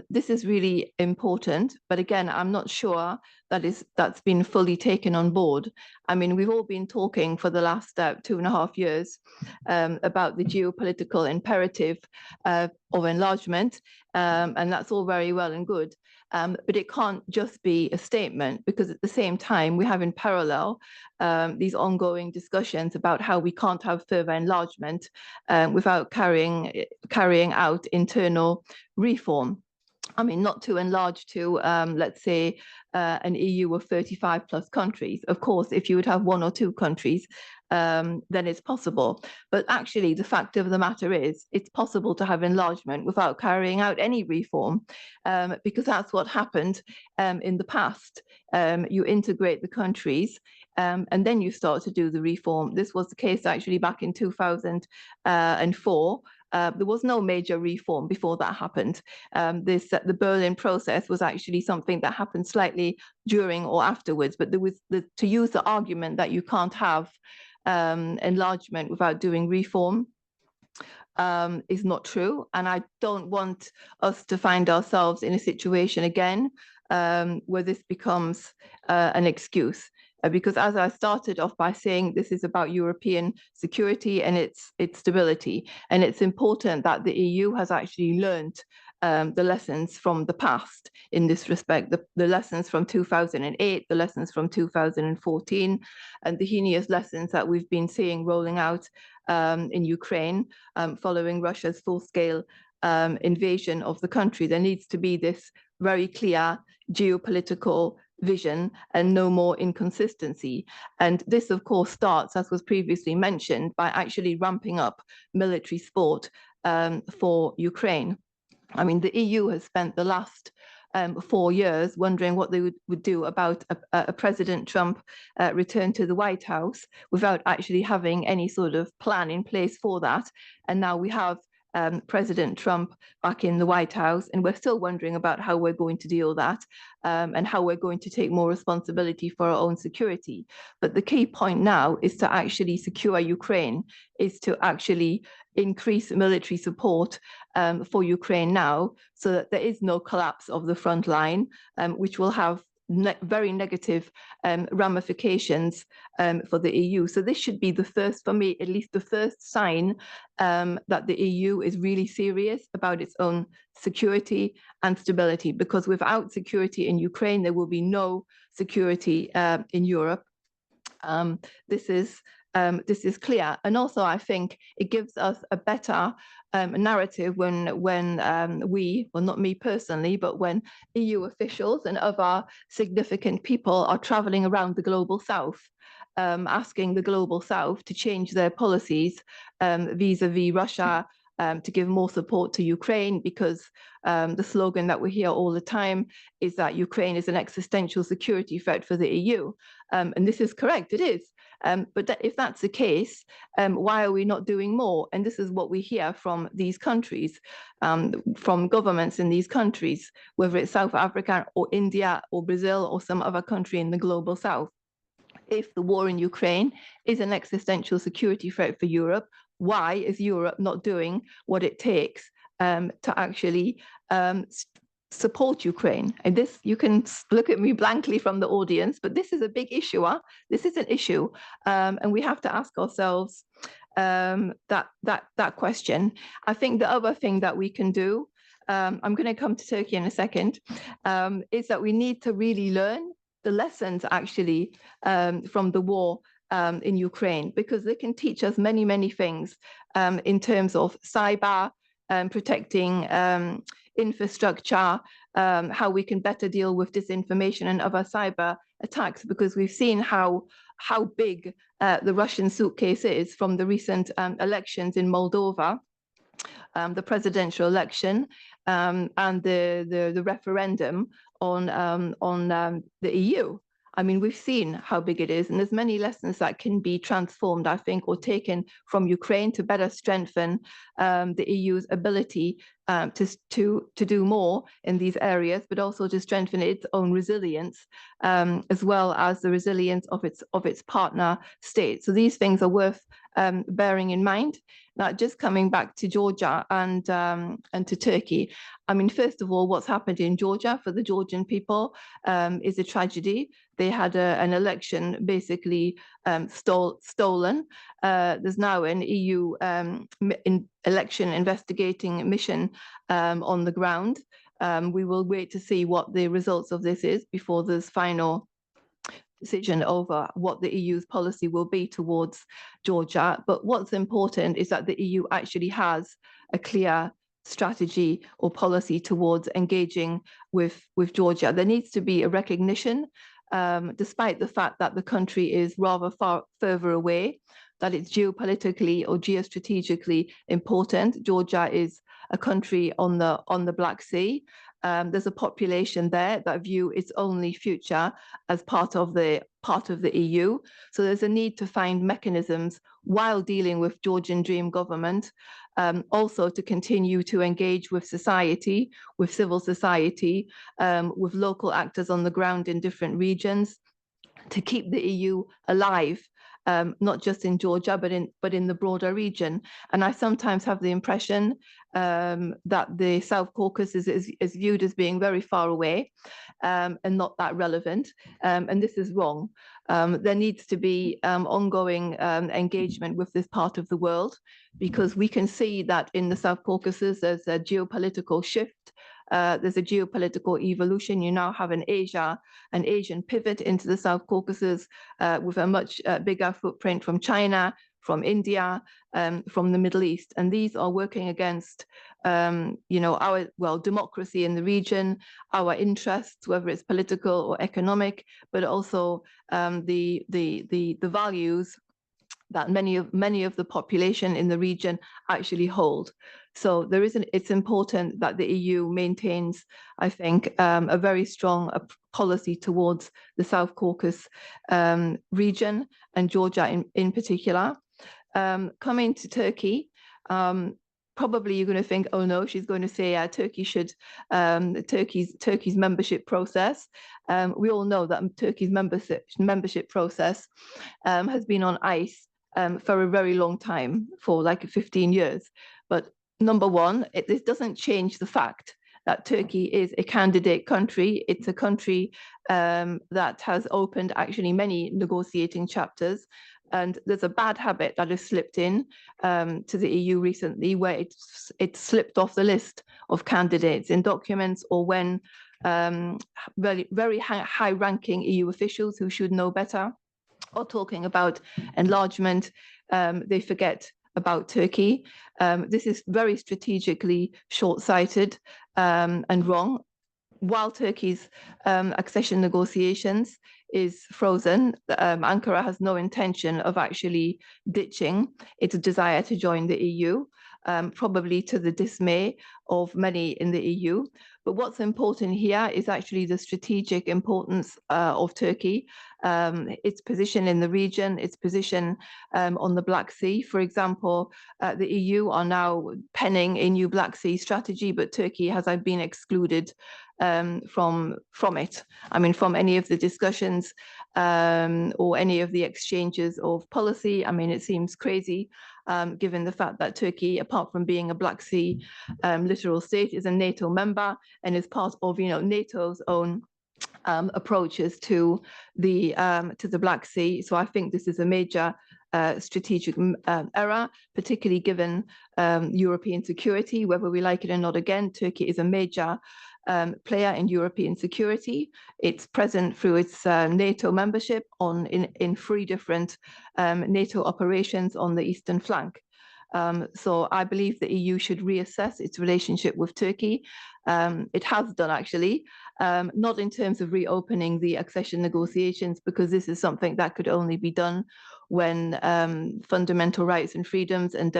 This is really important, but again, I'm not sure that's been fully taken on board. I mean, we've all been talking for the last 2.5 years about the geopolitical imperative of enlargement, and that's all very well and good. But it can't just be a statement, because at the same time, we have in parallel these ongoing discussions about how we can't have further enlargement without carrying out internal reform. I mean, not to enlarge to, let's say, an EU of 35 plus countries. Of course, if you would have 1 or 2 countries, then it's possible. But actually, the fact of the matter is, it's possible to have enlargement without carrying out any reform, because that's what happened in the past. You integrate the countries, and then you start to do the reform. This was the case actually back in 2004. There was no major reform before that happened. The Berlin process was actually something that happened slightly during or afterwards, but there was to use the argument that you can't have enlargement without doing reform is not true. And I don't want us to find ourselves in a situation again where this becomes an excuse. Because as I started off by saying, this is about European security and its stability. And it's important that the EU has actually learned the lessons from the past in this respect, the lessons from 2008, the lessons from 2014, and the heinous lessons that we've been seeing rolling out in Ukraine following Russia's full-scale invasion of the country. There needs to be this very clear geopolitical vision and no more inconsistency. And this, of course, starts, as was previously mentioned, by actually ramping up military support for Ukraine. I mean, the EU has spent the last 4 years wondering what they would do about a President Trump return to the White House without actually having any sort of plan in place for that. And now we have President Trump back in the White House, and we're still wondering about how we're going to deal with that and how we're going to take more responsibility for our own security. But the key point now is to actually secure Ukraine, is to actually increase military support for Ukraine now, so that there is no collapse of the front line, which will have very negative ramifications for the EU. So this should be the first, for me, at least the first sign that the EU is really serious about its own security and stability, because without security in Ukraine, there will be no security in Europe. This is clear. And also, I think it gives us a better narrative when we, well, not me personally, but when EU officials and other significant people are traveling around the global south, asking the global south to change their policies vis-a-vis Russia, to give more support to Ukraine, because the slogan that we hear all the time is that Ukraine is an existential security threat for the EU. And this is correct, it is. But if that's the case, why are we not doing more? And this is what we hear from these countries, from governments in these countries, whether it's South Africa or India or Brazil or some other country in the global south. If the war in Ukraine is an existential security threat for Europe, why is Europe not doing what it takes to actually support Ukraine? And this, you can look at me blankly from the audience, but this is a big issue. This is an issue, and we have to ask ourselves that question. I think the other thing that we can do, I'm going to come to Turkey in a second, is that we need to really learn the lessons actually from the war in Ukraine, because they can teach us many, many things in terms of cyber, protecting infrastructure, how we can better deal with disinformation and other cyber attacks, because we've seen how big the Russian suitcase is from the recent elections in Moldova, the presidential election, and the referendum on the EU. I mean, we've seen how big it is, and there's many lessons that can be transformed, I think, or taken from Ukraine to better strengthen the EU's ability to do more in these areas, but also to strengthen its own resilience, as well as the resilience of its partner states. So these things are worth bearing in mind. Now, just coming back to Georgia and to Turkey, I mean, first of all, what's happened in Georgia for the Georgian people is a tragedy. They had an election basically stolen. There's now an EU election investigating mission on the ground. We will wait to see what the results of this is before there's final decision over what the EU's policy will be towards Georgia. But what's important is that the EU actually has a clear strategy or policy towards engaging with Georgia. There needs to be a recognition, despite the fact that the country is rather far further away, that it's geopolitically or geostrategically important. Georgia is a country on the Black Sea. There's a population there that view its only future as part of the EU. So there's a need to find mechanisms while dealing with Georgian Dream government, also to continue to engage with society, with civil society, with local actors on the ground in different regions, to keep the EU alive. Not just in Georgia, but in the broader region. And I sometimes have the impression that the South Caucasus is viewed as being very far away and not that relevant. And this is wrong. There needs to be ongoing engagement with this part of the world, because we can see that in the South Caucasus, there's a geopolitical shift. There's a geopolitical evolution. You now have an Asian pivot into the South Caucasus with a much bigger footprint from China, from India, from the Middle East. And these are working against, our democracy in the region, our interests, whether it's political or economic, but also the values that many of the population in the region actually hold. So it's important that the EU maintains, I think, a very strong policy towards the South Caucasus region and Georgia in particular. Coming to Turkey, probably you're going to think, oh no, she's going to say Turkey should, Turkey's membership process. We all know that Turkey's membership process has been on ice for a very long time, for like 15 years. But number one, this doesn't change the fact that Turkey is a candidate country. It's a country that has opened actually many negotiating chapters. And there's a bad habit that has slipped in to the EU recently, where it's slipped off the list of candidates in documents, or when very, very high-ranking EU officials who should know better are talking about enlargement, they forget about Turkey. This is very strategically short-sighted and wrong. While Turkey's accession negotiations is frozen, Ankara has no intention of actually ditching its desire to join the EU, probably to the dismay of many in the EU. But what's important here is actually the strategic importance of Turkey, its position in the region, its position on the Black Sea. For example, the EU are now penning a new Black Sea strategy, but Turkey has been excluded from it. I mean, from any of the discussions or any of the exchanges of policy. I mean, it seems crazy, given the fact that Turkey, apart from being a Black Sea littoral state, is a NATO member and is part of NATO's own approaches to the Black Sea. So I think this is a major strategic error, particularly given European security, whether we like it or not. Again, Turkey is a major player in European security. It's present through its NATO membership in 3 different NATO operations on the eastern flank. So I believe the EU should reassess its relationship with Turkey. It has done, actually, not in terms of reopening the accession negotiations, because this is something that could only be done when fundamental rights and freedoms and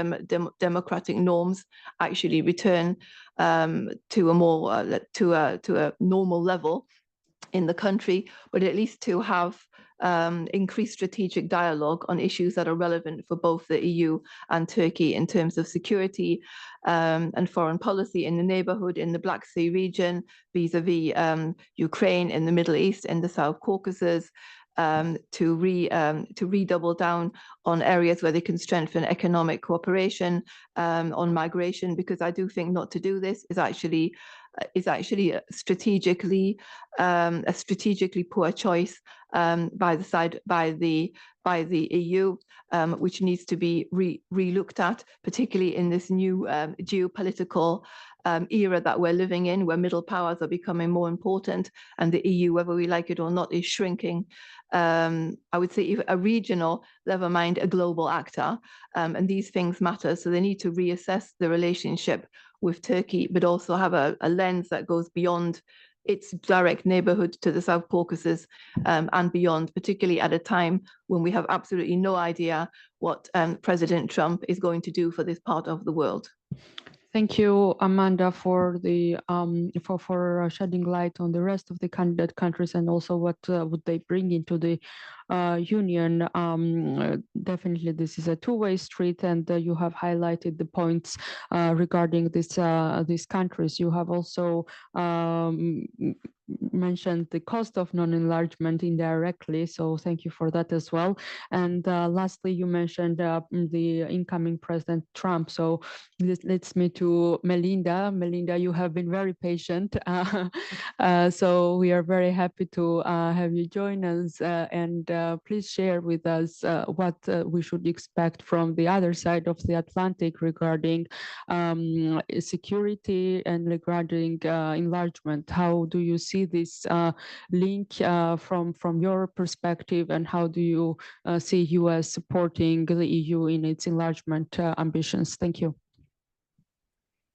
democratic norms actually return to a more to a normal level in the country, but at least to have increased strategic dialogue on issues that are relevant for both the EU and Turkey in terms of security and foreign policy in the neighborhood, in the Black Sea region, vis-a-vis Ukraine, in the Middle East, in the South Caucasus, to redouble down on areas where they can strengthen economic cooperation, on migration, because I do think not to do this is actually a strategically poor choice by the EU, which needs to be re-looked at, particularly in this new geopolitical era that we're living in, where middle powers are becoming more important, and the EU, whether we like it or not, is shrinking. I would say even a regional, never mind a global actor, and these things matter. So they need to reassess the relationship with Turkey, but also have a lens that goes beyond its direct neighborhood to the South Caucasus and beyond, particularly at a time when we have absolutely no idea what President Trump is going to do for this part of the world. Thank you, Amanda, for the for shedding light on the rest of the candidate countries and also what would they bring into the union. Definitely, this is a two-way street, and you have highlighted the points regarding these countries. You have also mentioned the cost of non-enlargement indirectly, so thank you for that as well. And lastly, you mentioned the incoming President Trump. So this leads me to Melinda. Melinda, you have been very patient, so we are very happy to have you join us, and please share with us what we should expect from the other side of the Atlantic regarding security and regarding enlargement. How do you see this link from your perspective, and how do you see US supporting the EU in its enlargement ambitions? Thank you.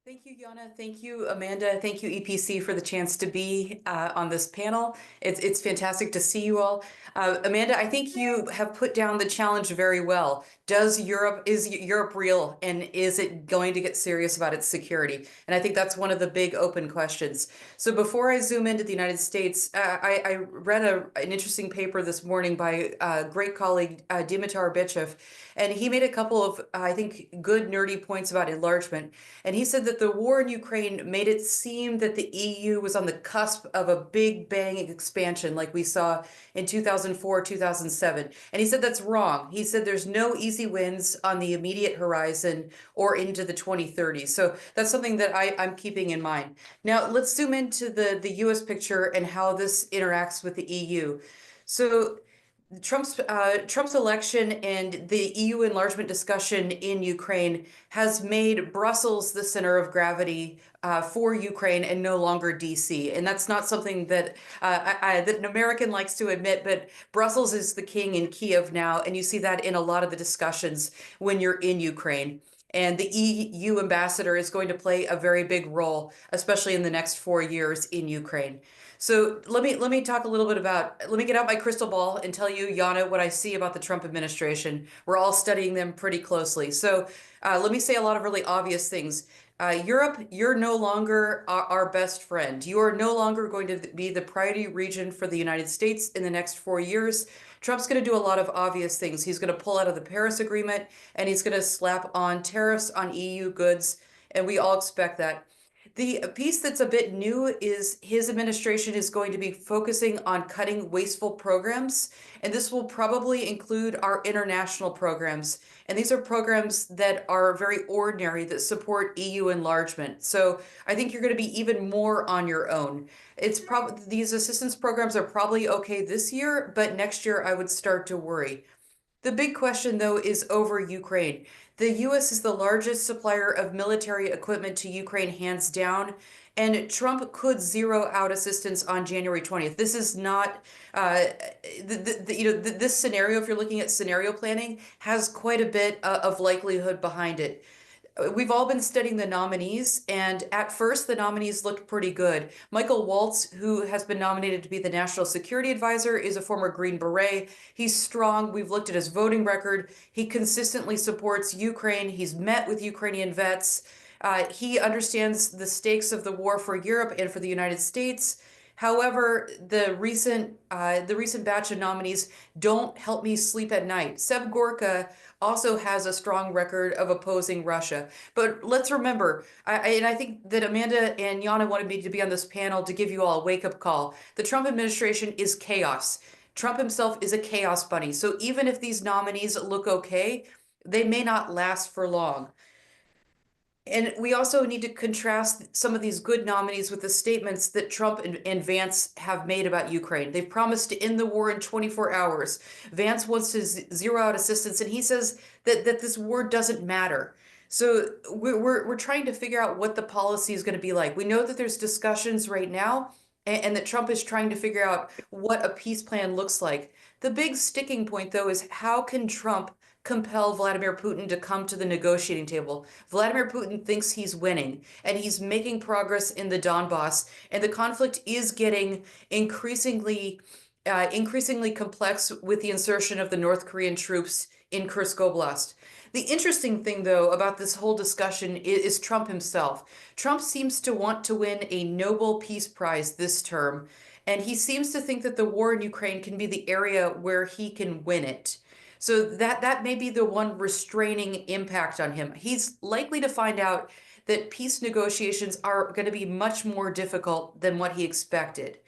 Thank you, Iana. Thank you, Amanda. Thank you, EPC, for the chance to be on this panel. It's fantastic to see you all. Amanda, I think you have put down the challenge very well. Is Europe real, and is it going to get serious about its security? And I think that's one of the big open questions. So before I zoom into the United States, I read an interesting paper this morning by a great colleague, Dimitar Bichev, and he made a couple of, I think, good nerdy points about enlargement. And he said that the war in Ukraine made it seem that the EU was on the cusp of a big bang expansion like we saw in 2004, 2007. And he said that's wrong. He said there's no easy wins on the immediate horizon or into the 2030s. So that's something that I'm keeping in mind. Now, let's zoom into the US picture and how this interacts with the EU. So Trump's election and the EU enlargement discussion in Ukraine has made Brussels the center of gravity for Ukraine and no longer DC. And that's not something that that an American likes to admit, but Brussels is the king in Kiev now, and you see that in a lot of the discussions when you're in Ukraine. And the EU ambassador is going to play a very big role, especially in the next 4 years in Ukraine. So let me talk a little bit let me get out my crystal ball and tell you, Iana, what I see about the Trump administration. We're all studying them pretty closely. So let me say a lot of really obvious things. Europe, you're no longer our best friend. You are no longer going to be the priority region for the United States in the next 4 years. Trump's going to do a lot of obvious things. He's going to pull out of the Paris Agreement, and he's going to slap on tariffs on EU goods, and we all expect that. The piece that's a bit new is his administration is going to be focusing on cutting wasteful programs, and this will probably include our international programs. And these are programs that are very ordinary that support EU enlargement. So I think you're going to be even more on your own. These assistance programs are probably okay this year, but next year I would start to worry. The big question, though, is over Ukraine. The U.S. is the largest supplier of military equipment to Ukraine, hands down, and Trump could zero out assistance on January 20th. This is not, this scenario, if you're looking at scenario planning, has quite a bit of likelihood behind it. We've all been studying the nominees, and at first the nominees looked pretty good. Michael Waltz, who has been nominated to be the National Security Advisor, is a former Green Beret. He's strong. We've looked at his voting record. He consistently supports Ukraine. He's met with Ukrainian vets. He understands the stakes of the war for Europe and for the United States. However, the recent batch of nominees don't help me sleep at night. Seb Gorka also has a strong record of opposing Russia. But let's remember, I think that Amanda and Iana wanted me to be on this panel to give you all a wake-up call. The Trump administration is chaos. Trump himself is a chaos bunny. So even if these nominees look okay, they may not last for long. And we also need to contrast some of these good nominees with the statements that Trump and Vance have made about Ukraine. They've promised to end the war in 24 hours. Vance wants to zero out assistance, and he says that this war doesn't matter. So we're trying to figure out what the policy is going to be like. We know that there's discussions right now, and that Trump is trying to figure out what a peace plan looks like. The big sticking point, though, is how can Trump compel Vladimir Putin to come to the negotiating table? Vladimir Putin thinks he's winning, and he's making progress in the Donbass, and the conflict is getting increasingly complex with the insertion of the North Korean troops in Kursk Oblast. The interesting thing, though, about this whole discussion is Trump himself. Trump seems to want to win a Nobel Peace Prize this term, and he seems to think that the war in Ukraine can be the area where he can win it. So that may be the one restraining impact on him. He's likely to find out that peace negotiations are going to be much more difficult than what he expected.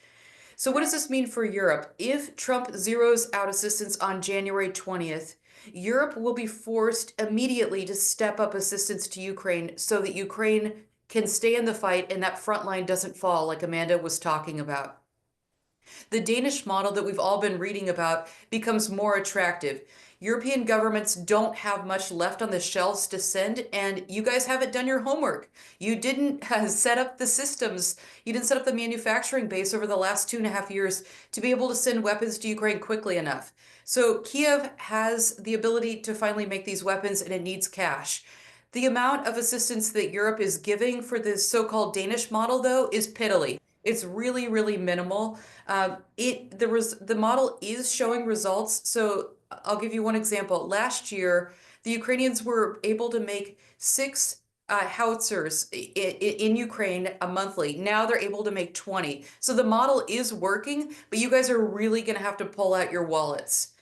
So what does this mean for Europe? If Trump zeroes out assistance on January 20th, Europe will be forced immediately to step up assistance to Ukraine so that Ukraine can stay in the fight and that front line doesn't fall, like Amanda was talking about. The Danish model that we've all been reading about becomes more attractive. European governments don't have much left on the shelves to send, and you guys haven't done your homework. You didn't set up the systems. You didn't set up the manufacturing base over the last 2.5 years to be able to send weapons to Ukraine quickly enough. So Kiev has the ability to finally make these weapons, and it needs cash. The amount of assistance that Europe is giving for this so-called Danish model, though, is piddly. It's really, really minimal. The model is showing results. So I'll give you one example. Last year, the Ukrainians were able to make 6 howitzers in Ukraine monthly. Now they're able to make 20. So the model is working, but you guys are really going to have to pull out your wallets.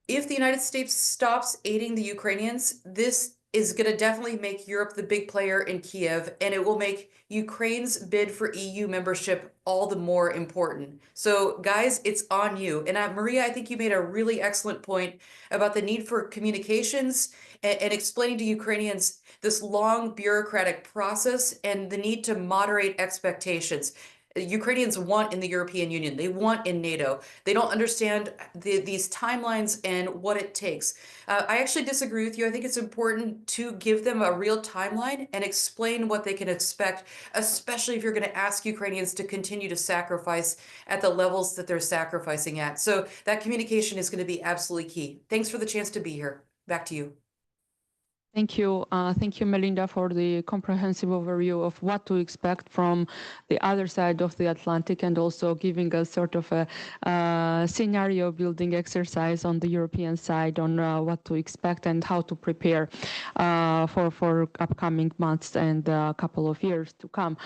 If the United States stops aiding the Ukrainians, this is going to definitely make Europe the big player in Kiev, and it will make Ukraine's bid for EU membership all the more important. So guys, it's on you. And Maria, I think you made a really excellent point about the need for communications and explaining to Ukrainians this long bureaucratic process and the need to moderate expectations. Ukrainians want in the European Union. They want in NATO. They don't understand these timelines and what it takes. I actually disagree with you. I think it's important to give them a real timeline and explain what they can expect, especially if you're going to ask Ukrainians to continue to sacrifice at the levels that they're sacrificing at. So that communication is going to be absolutely key. Thanks for the chance to be here. Back to you. Thank you, Melinda, for the comprehensive overview of what to expect from the other side of the Atlantic, and also giving us sort of a scenario building exercise on the European side on what to expect and how to prepare for upcoming months and a couple of years to come.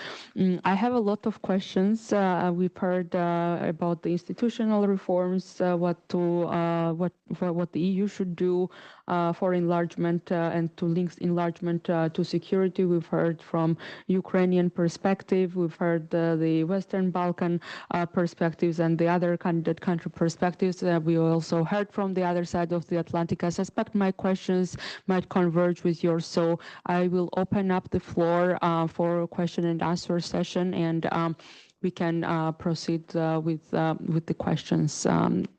I have a lot of questions. We've heard about the institutional reforms, what the EU should do for enlargement and to link enlargement to security. We've heard from Ukrainian perspective. We've heard the Western Balkan perspectives and the other candidate country perspectives. We also heard from the other side of the Atlantic. I suspect my questions might converge with yours, so I will open up the floor for a question and answer session, and we can proceed with the questions,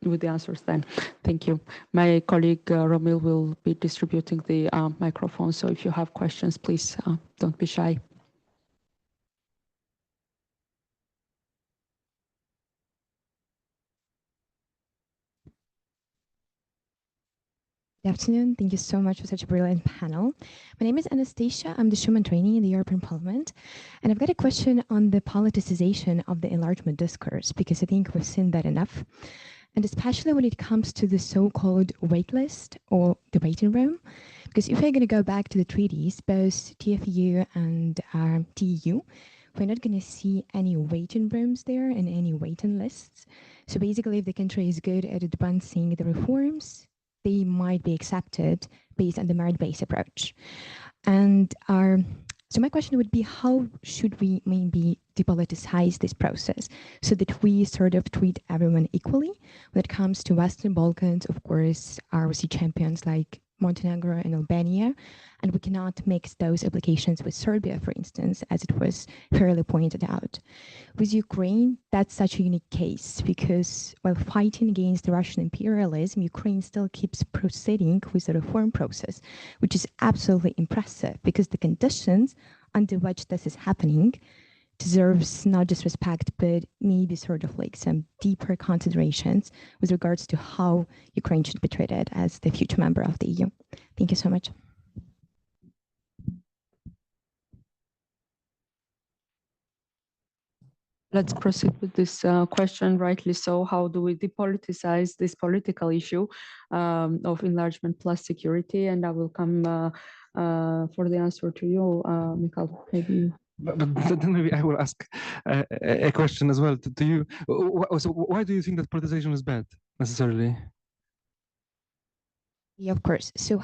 with the answers then. Thank you. My colleague Romil will be distributing the microphone, so if you have questions, please don't be shy. Good afternoon. Thank you so much for such a brilliant panel. My name is Anastasia. I'm the Schumann trainee in the European Parliament. And I've got a question on the politicization of the enlargement discourse, because I think we've seen that enough. And especially when it comes to the so-called wait list or the waiting room. Because if we're going to go back to the treaties, both TFU and TEU, we're not going to see any waiting rooms there and any waiting lists. So basically, if the country is good at advancing the reforms, they might be accepted based on the merit-based approach. And so my question would be, how should we maybe depoliticize this process so that we sort of treat everyone equally? When it comes to Western Balkans, of course, we see champions like Montenegro and Albania, and we cannot mix those applications with Serbia, for instance, as it was fairly pointed out. With Ukraine, that's such a unique case because while fighting against the Russian imperialism, Ukraine still keeps proceeding with the reform process, which is absolutely impressive because the conditions under which this is happening deserves not just respect, but maybe sort of like some deeper considerations with regards to how Ukraine should be treated as the future member of the EU. Thank you so much. Let's proceed with this question, rightly so. How do we depoliticize this political issue of enlargement plus security? And I will come for the answer to you, Michal, maybe. But then maybe I will ask a question as well to you. So why do you think that politicization is bad necessarily? Yeah, of course. So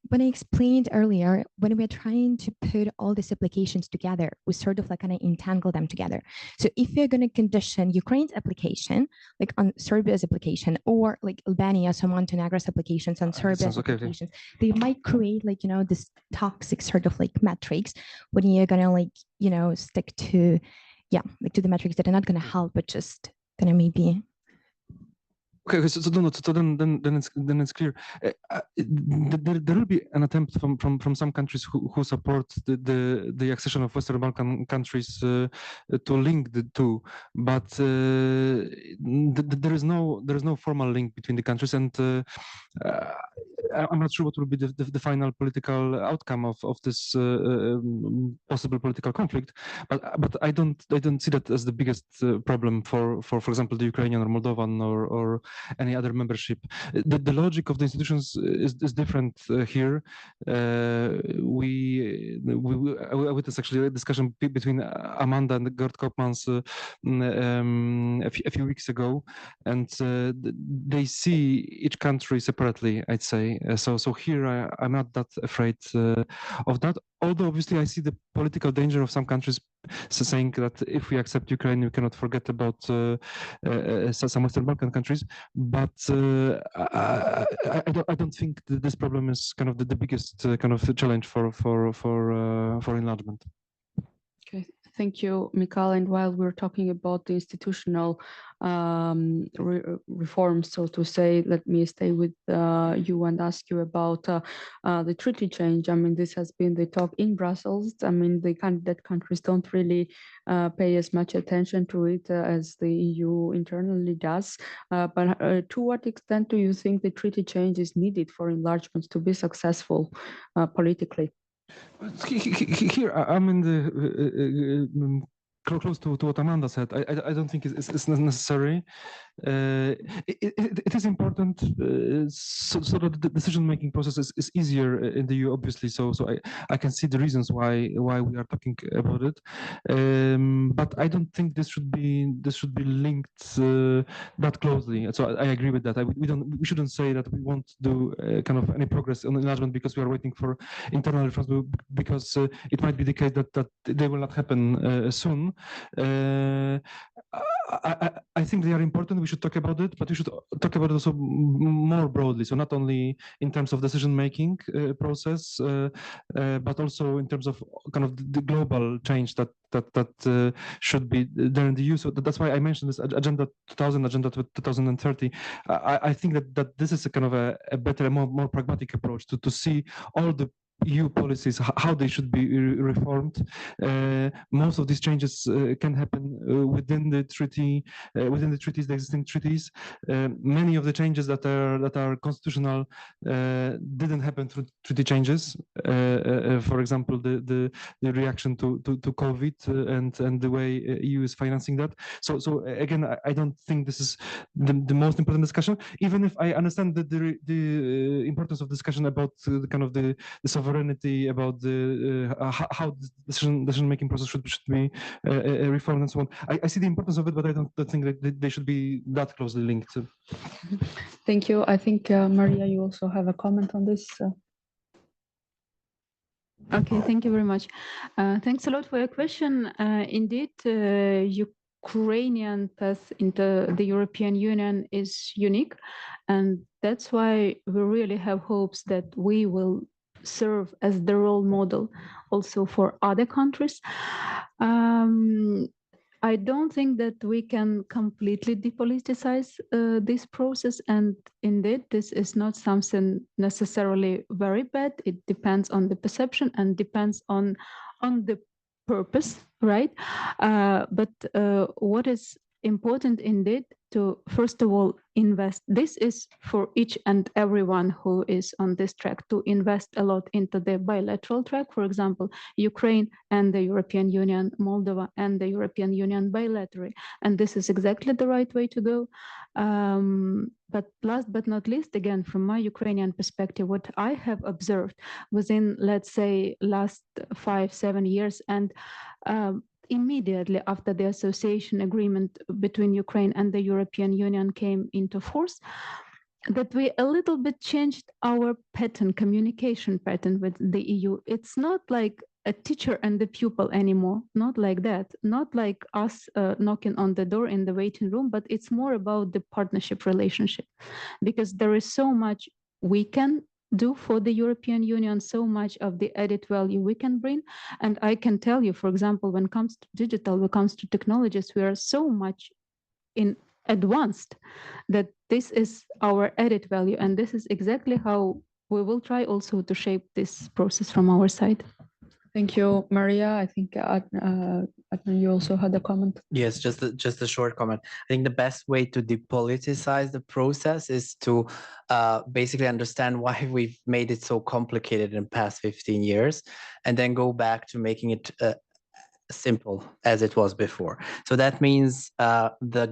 when I explained earlier, when we're trying to put all these applications together, we sort of like kind of entangle them together. So if we're going to condition Ukraine's application, like on Serbia's application, or like Albania's or Montenegro's applications on Serbia's applications, they might create like, you know, this toxic sort of like metrics when you're going to like, you know, stick to, yeah, like to the metrics that are not going to help, but just going to maybe. Okay, so then it's clear. There will be an attempt from some countries who support the accession of Western Balkan countries to link the two, but there is no formal link between the countries, and I'm not sure what will be the final political outcome of this possible political conflict. But I don't see that as the biggest problem for example the Ukrainian or Moldovan or any other membership. The logic of the institutions is different here. We witnessed actually a discussion between Amanda and Gert Koopmans a few weeks ago, and they see each country separately, I'd say. So here I'm not that afraid of that. Although obviously I see the political danger of some countries saying that if we accept Ukraine, we cannot forget about some Western Balkan countries. But I don't think that this problem is kind of the biggest kind of challenge for enlargement. Okay, thank you, Michal. And while we're talking about the institutional reforms, so to say, let me stay with you and ask you about the treaty change. I mean, this has been the talk in Brussels. I mean, the candidate countries don't really pay as much attention to it as the EU internally does. But to what extent do you think the treaty change is needed for enlargement to be successful politically? Here, I'm in the close to what Amanda said. I don't think it's necessary. It is important so that the decision-making process is easier in the EU, obviously. So I can see the reasons why we are talking about it. But I don't think this should be linked that closely. So I agree with that. We shouldn't say that we won't do kind of any progress on enlargement because we are waiting for internal reforms, because it might be the case that they will not happen soon. I think they are important. We should talk about it, but we should talk about it also more broadly. So not only in terms of decision-making process, but also in terms of kind of the global change that should be there in the EU. So that's why I mentioned this Agenda 2000, Agenda 2030. I think that this is a kind of a better, more pragmatic approach to see all the EU policies, how they should be reformed. Most of these changes can happen within the treaty, within the treaties, the existing treaties. Many of the changes that are constitutional didn't happen through treaty changes. For example, the reaction to COVID and the way EU is financing that. So again, I don't think this is the most important discussion. Even if I understand that the importance of discussion about the sovereignty, about how the decision-making process should be reformed and so on. I see the importance of it, but I don't think that they should be that closely linked. Thank you. I think, Maria, you also have a comment on this. Okay, thank you very much. Thanks a lot for your question. Indeed, Ukrainian path into the European Union is unique. And that's why we really have hopes that we will serve as the role model also for other countries. I don't think that we can completely depoliticize this process. And indeed, this is not something necessarily very bad. It depends on the perception and depends on the purpose, right? But what is important indeed to, first of all, invest. This is for each and everyone who is on this track, to invest a lot into the bilateral track. For example, Ukraine and the European Union, Moldova and the European Union bilaterally. And this is exactly the right way to go. But last but not least, again, from my Ukrainian perspective, what I have observed within, let's say, last 5-7 years, and immediately after the association agreement between Ukraine and the European Union came into force, that we a little bit changed our pattern, communication pattern with the EU. It's not like a teacher and the pupil anymore, not like that, not like us knocking on the door in the waiting room, but it's more about the partnership relationship, because there is so much we can do for the European Union, so much of the added value we can bring. And I can tell you, for example, when it comes to digital, when it comes to technologies, we are so much in advanced that this is our added value. And this is exactly how we will try also to shape this process from our side. Thank you, Maria. I think Adnan, you also had a comment. Yes, just a short comment. I think the best way to depoliticize the process is to basically understand why we've made it so complicated in the past 15 years, and then go back to making it simple as it was before. So that means the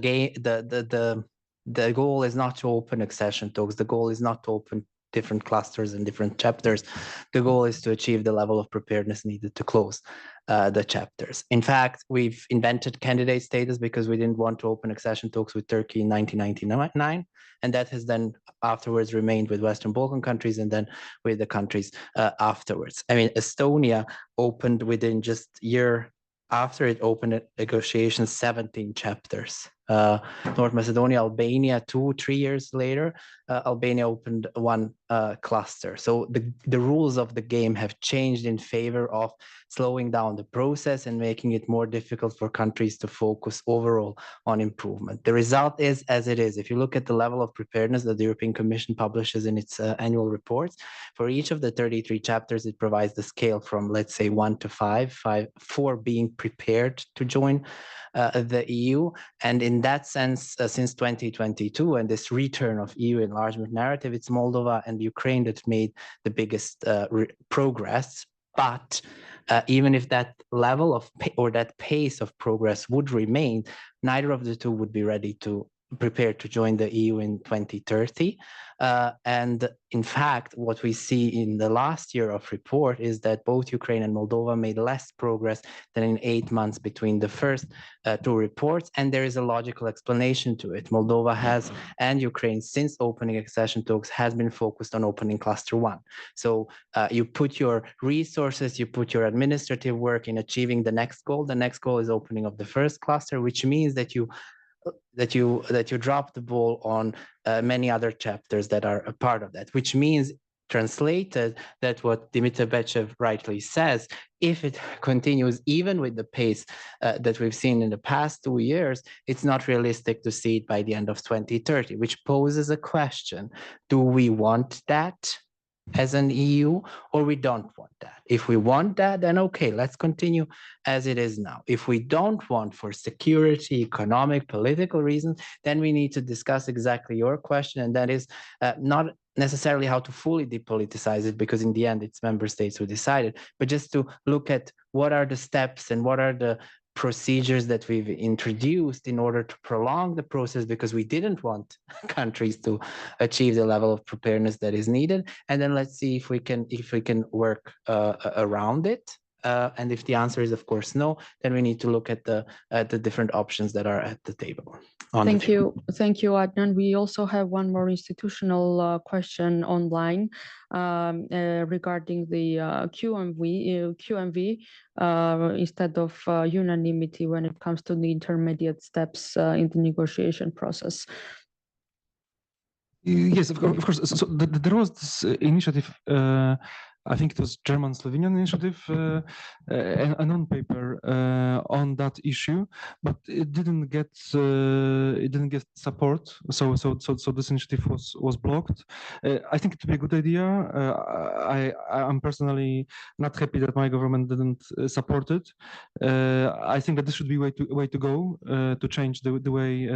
goal is not to open accession talks. The goal is not to open different clusters and different chapters. The goal is to achieve the level of preparedness needed to close the chapters. In fact, we've invented candidate status because we didn't want to open accession talks with Turkey in 1999, and that has then afterwards remained with Western Balkan countries and then with the countries afterwards. I mean, Estonia opened within just a year after it opened negotiations 17 chapters. North Macedonia, Albania, 2-3 years later, Albania opened one cluster. So the rules of the game have changed in favor of slowing down the process and making it more difficult for countries to focus overall on improvement. The result is as it is. If you look at the level of preparedness that the European Commission publishes in its annual reports, for each of the 33 chapters, it provides the scale from, let's say, 1 to 5, 4 being prepared to join the EU. And in that sense, since 2022 and this return of EU enlargement narrative, it's Moldova and Ukraine that made the biggest progress. But even if that level of or that pace of progress would remain, neither of the two would be ready to prepare to join the EU in 2030. And in fact, what we see in the last year of report is that both Ukraine and Moldova made less progress than in 8 months between the first two reports. And there is a logical explanation to it. Moldova has, and Ukraine, since opening accession talks, has been focused on opening cluster 1. So you put your resources, you put your administrative work in achieving the next goal. The next goal is opening of the first cluster, which means that you drop the ball on many other chapters that are a part of that, which means, translated, that what Dimitar Bechev rightly says, if it continues even with the pace that we've seen in the past 2 years, it's not realistic to see it by the end of 2030, which poses a question. Do we want that as an EU, or we don't want that? If we want that, then okay, let's continue as it is now. If we don't want, for security, economic, political reasons, then we need to discuss exactly your question, and that is not necessarily how to fully depoliticize it, because in the end it's member states who decide it, but just to look at what are the steps and what are the procedures that we've introduced in order to prolong the process, because we didn't want countries to achieve the level of preparedness that is needed. And then let's see if we can work around it. And if the answer is of course no, then we need to look at the different options that are at the table. Thank you, Adnan. We also have one more institutional question online regarding the QMV instead of unanimity when it comes to the intermediate steps in the negotiation process. Yes, of course. So there was this initiative. I think it was German-Slovenian initiative, a non-paper on that issue, but it didn't get support. So this initiative was blocked. I think it would be a good idea. I'm personally not happy that my government didn't support it. I think that this should be way to go to change the way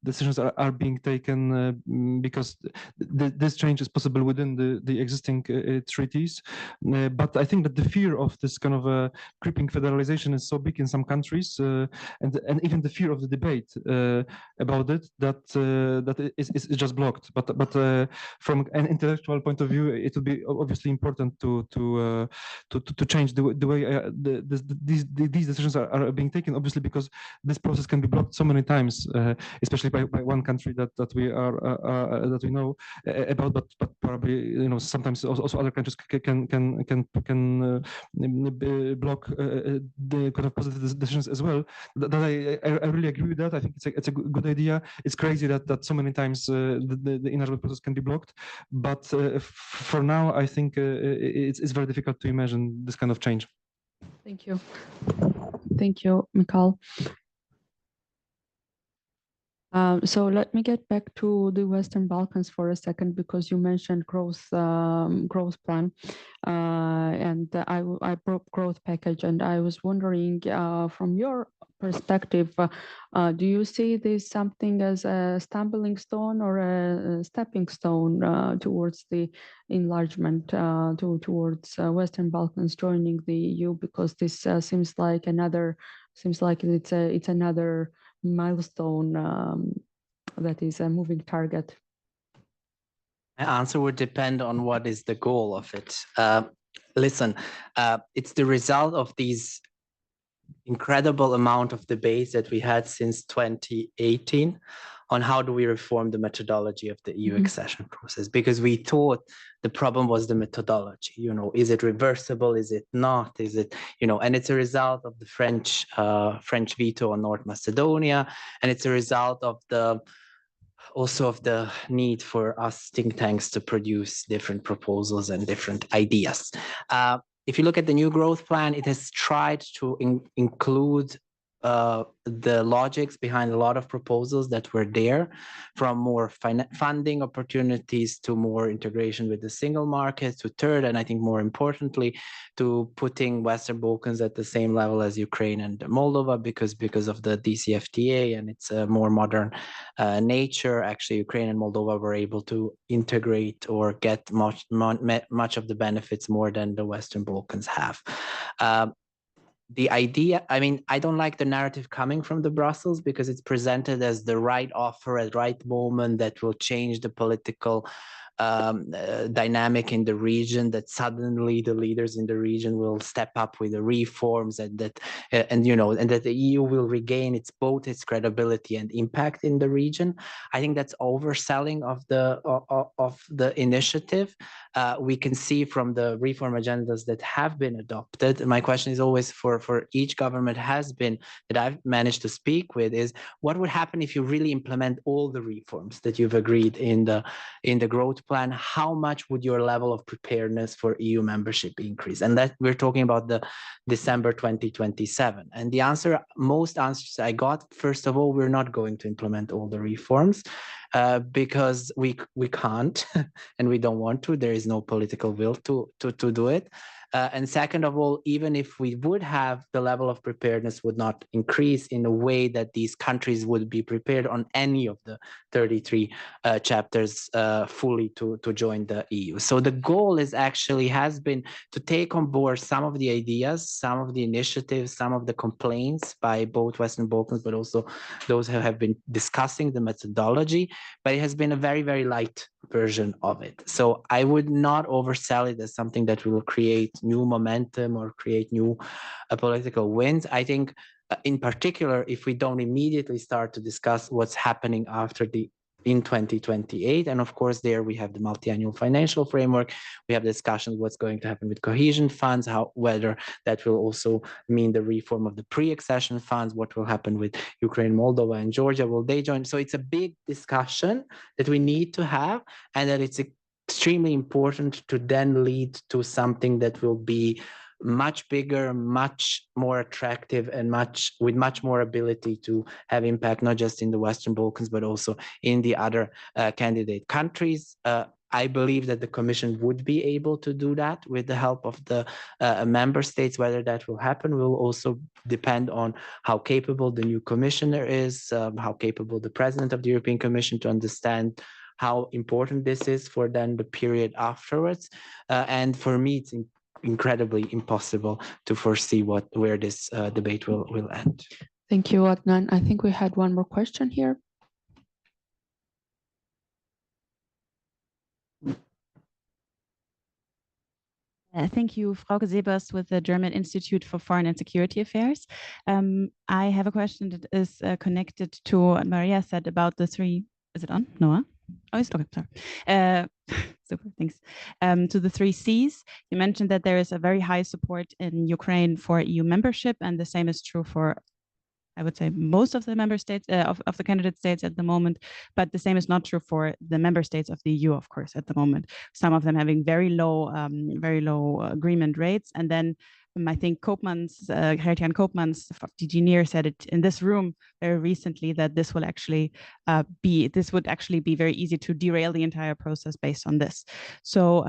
decisions are being taken because this change is possible within the existing treaties. But I think that the fear of this kind of creeping federalization is so big in some countries, and even the fear of the debate about it that is just blocked. But from an intellectual point of view, it would be obviously important to change the way these decisions are being taken. Obviously, because this process can be blocked so many times, especially by one country that we know about, but probably sometimes also other countries can block the kind of positive decisions as well. That I really agree with that. I think it's a good idea. It's crazy that so many times the enlargement process can be blocked, but for now I think it's very difficult to imagine this kind of change. Thank you, Michal. So let me get back to the Western Balkans for a second, because you mentioned growth plan, and I brought growth package, and I was wondering from your perspective, do you see this something as a stumbling stone or a stepping stone towards the enlargement, towards Western Balkans joining the EU? Because this seems like it's another milestone that is a moving target. My answer would depend on what is the goal of it. Listen, it's the result of these incredible amount of debates that we had since 2018 on how do we reform the methodology of the EU accession process, because we thought the problem was the methodology. Is it reversible? Is it not? Is it, and it's a result of the French veto on North Macedonia, and it's a result of also of the need for us think tanks to produce different proposals and different ideas. If you look at the new growth plan, it has tried to include the logics behind a lot of proposals that were there, from more funding opportunities to more integration with the single market, to third, and I think more importantly, to putting Western Balkans at the same level as Ukraine and Moldova, because of the DCFTA and its more modern nature. Actually, Ukraine and Moldova were able to integrate or get much of the benefits more than the Western Balkans have. The idea, I don't like the narrative coming from the Brussels, because it's presented as the right offer at right moment that will change the political dynamic in the region, that suddenly the leaders in the region will step up with the reforms, and that the EU will regain both its credibility and impact in the region. I think that's overselling of the initiative. We can see from the reform agendas that have been adopted. My question is always for each government that I've managed to speak with is, what would happen if you really implement all the reforms that you've agreed in the growth plan? How much would your level of preparedness for EU membership increase? And that we're talking about the December 2027. And most answers I got, first of all, we're not going to implement all the reforms because we can't and we don't want to. There is no political will to do it. And second of all, even if we would have, the level of preparedness would not increase in a way that these countries would be prepared on any of the 33 chapters fully to join the EU. So the goal has been to take on board some of the ideas, some of the initiatives, some of the complaints by both Western Balkans, but also those who have been discussing the methodology, but it has been a very, very light version of it. So I would not oversell it as something that will create new momentum or create new political wins. I think in particular, if we don't immediately start to discuss what's happening after in 2028. And of course, there we have the multi-annual financial framework. We have discussions what's going to happen with cohesion funds, whether that will also mean the reform of the pre-accession funds, what will happen with Ukraine, Moldova, and Georgia, will they join? So it's a big discussion that we need to have, and that it's extremely important to then lead to something that will be much bigger, much more attractive, and with much more ability to have impact, not just in the Western Balkans, but also in the other candidate countries. I believe that the Commission would be able to do that with the help of the member states. Whether that will happen will also depend on how capable the new Commissioner is, how capable the President of the European Commission to understand how important this is for then the period afterwards. And for me, it's incredibly impossible to foresee where this debate will end. Thank you, Adnan. I think we had one more question here. Thank you, Frauke Sebers with the German Institute for Foreign and Security Affairs. I have a question that is connected to what Maria said about the three. Is it on? Noah? Oh, it's okay. Sorry. Super, thanks. To the 3 Cs, you mentioned that there is a very high support in Ukraine for EU membership, and the same is true for, I would say, most of the member states of the candidate states at the moment, but the same is not true for the member states of the EU, of course, at the moment. Some of them having very low agreement rates, and then I think Gerrit-Jan Koopmans, DG NEAR, said it in this room very recently that this would actually be very easy to derail the entire process based on this. So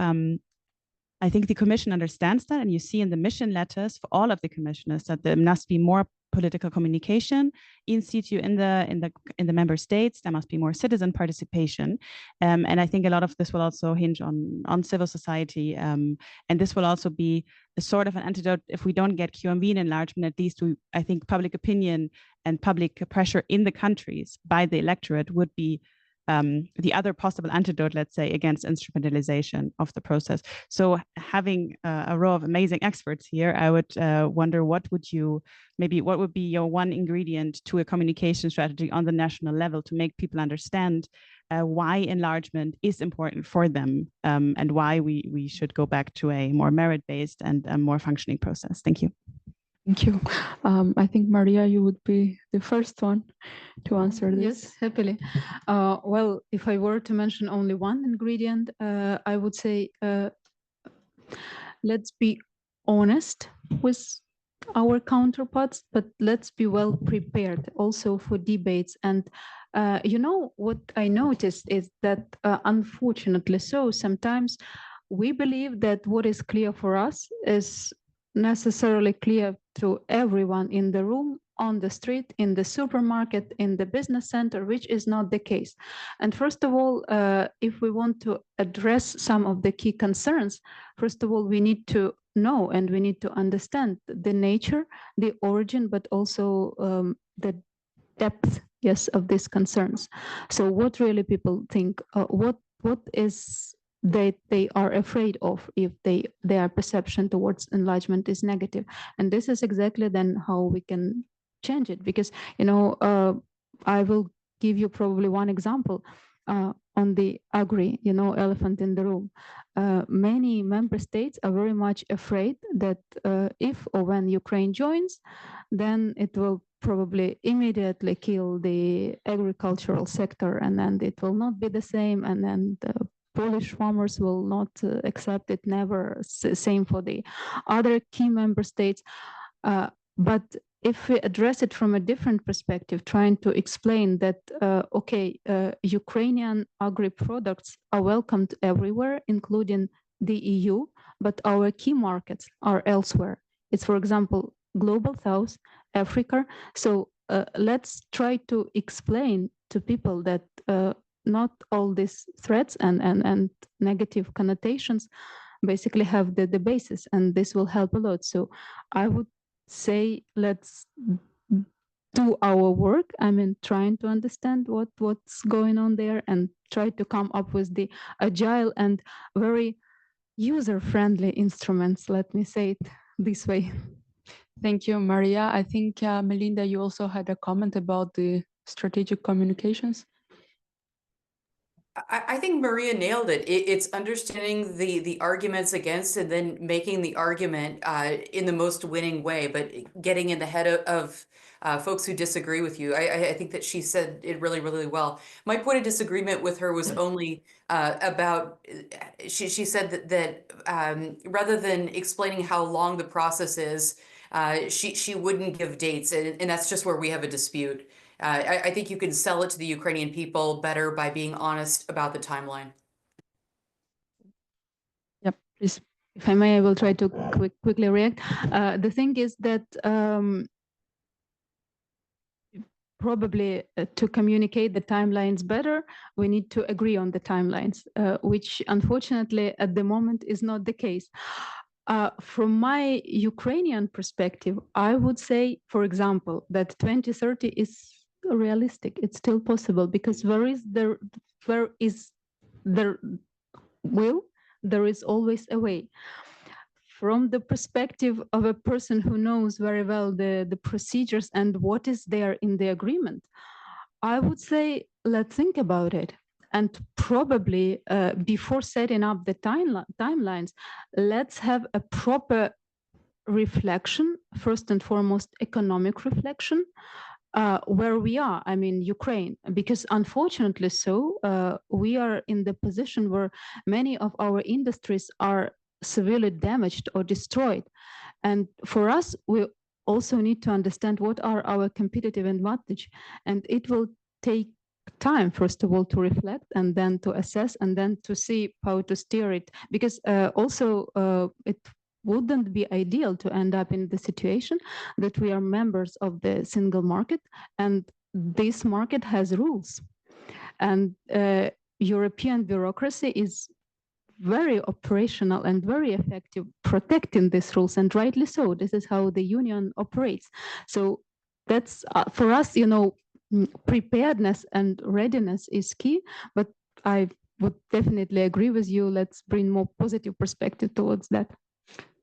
I think the Commission understands that, and you see in the mission letters for all of the commissioners that there must be more political communication in situ in the member states. There must be more citizen participation, and I think a lot of this will also hinge on civil society, and this will also be a sort of an antidote if we don't get QMV enlargement. At least I think public opinion and public pressure in the countries by the electorate would be the other possible antidote, let's say, against instrumentalization of the process. So having a row of amazing experts here, I would wonder what would be your one ingredient to a communication strategy on the national level to make people understand why enlargement is important for them, and why we should go back to a more merit-based and a more functioning process. Thank you. Thank you. I think, Maria, you would be the first one to answer this. Yes, happily. Well, if I were to mention only one ingredient, I would say let's be honest with our counterparts, but let's be well prepared also for debates. And what I noticed is that unfortunately sometimes we believe that what is clear for us is necessarily clear to everyone in the room, on the street, in the supermarket, in the business center, which is not the case. And first of all, if we want to address some of the key concerns, first of all, we need to know and we need to understand the nature, the origin, but also the depth, yes, of these concerns. So what really people think, what is that they are afraid of if their perception towards enlargement is negative. And this is exactly then how we can change it, because I will give you probably one example on the elephant in the room. Many member states are very much afraid that if or when Ukraine joins, then it will probably immediately kill the agricultural sector, and then it will not be the same, and then the Polish farmers will not accept it, never. Same for the other key member states. But if we address it from a different perspective, trying to explain that, Ukrainian agri-products are welcomed everywhere, including the EU, but our key markets are elsewhere. It's, for example, Global South, Africa. So let's try to explain to people that not all these threats and negative connotations basically have the basis, and this will help a lot. So I would say let's do our work. I mean, trying to understand what's going on there and try to come up with the agile and very user-friendly instruments. Let me say it this way. Thank you, Maria. I think, Melinda, you also had a comment about the strategic communications. I think Maria nailed it. It's understanding the arguments against and then making the argument in the most winning way, but getting in the head of folks who disagree with you. I think that she said it really, really well. My point of disagreement with her was only about, she said that rather than explaining how long the process is, she wouldn't give dates, and that's just where we have a dispute. I think you can sell it to the Ukrainian people better by being honest about the timeline. Yep, please. If I may, I will try to quickly react. The thing is that probably to communicate the timelines better, we need to agree on the timelines, which unfortunately at the moment is not the case. From my Ukrainian perspective, I would say, for example, that 2030 is realistic. It's still possible because where is the will, there is always a way. From the perspective of a person who knows very well the procedures and what is there in the agreement, I would say, let's think about it. And probably before setting up the timelines, let's have a proper reflection, first and foremost, economic reflection, where we are, I mean, Ukraine, because unfortunately we are in the position where many of our industries are severely damaged or destroyed. And for us, we also need to understand what are our competitive advantage. And it will take time, first of all, to reflect and then to assess and then to see how to steer it. Because it wouldn't be ideal to end up in the situation that we are members of the single market and this market has rules. And European bureaucracy is very operational and very effective protecting these rules, and rightly so. This is how the union operates. So that's for us, preparedness and readiness is key, but I would definitely agree with you. Let's bring more positive perspective towards that.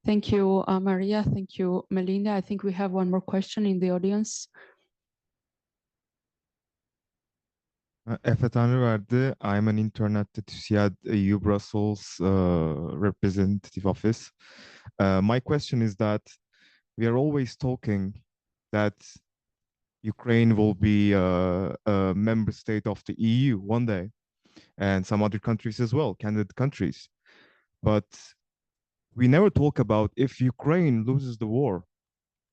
Thank you, Maria. Thank you, Melinda. I think we have one more question in the audience. Efe Tanrıverdi. I'm an intern at the TÜSİAD EU Brussels representative office. My question is that we are always talking that Ukraine will be a member state of the EU one day, and some other countries as well, candidate countries. But we never talk about if Ukraine loses the war.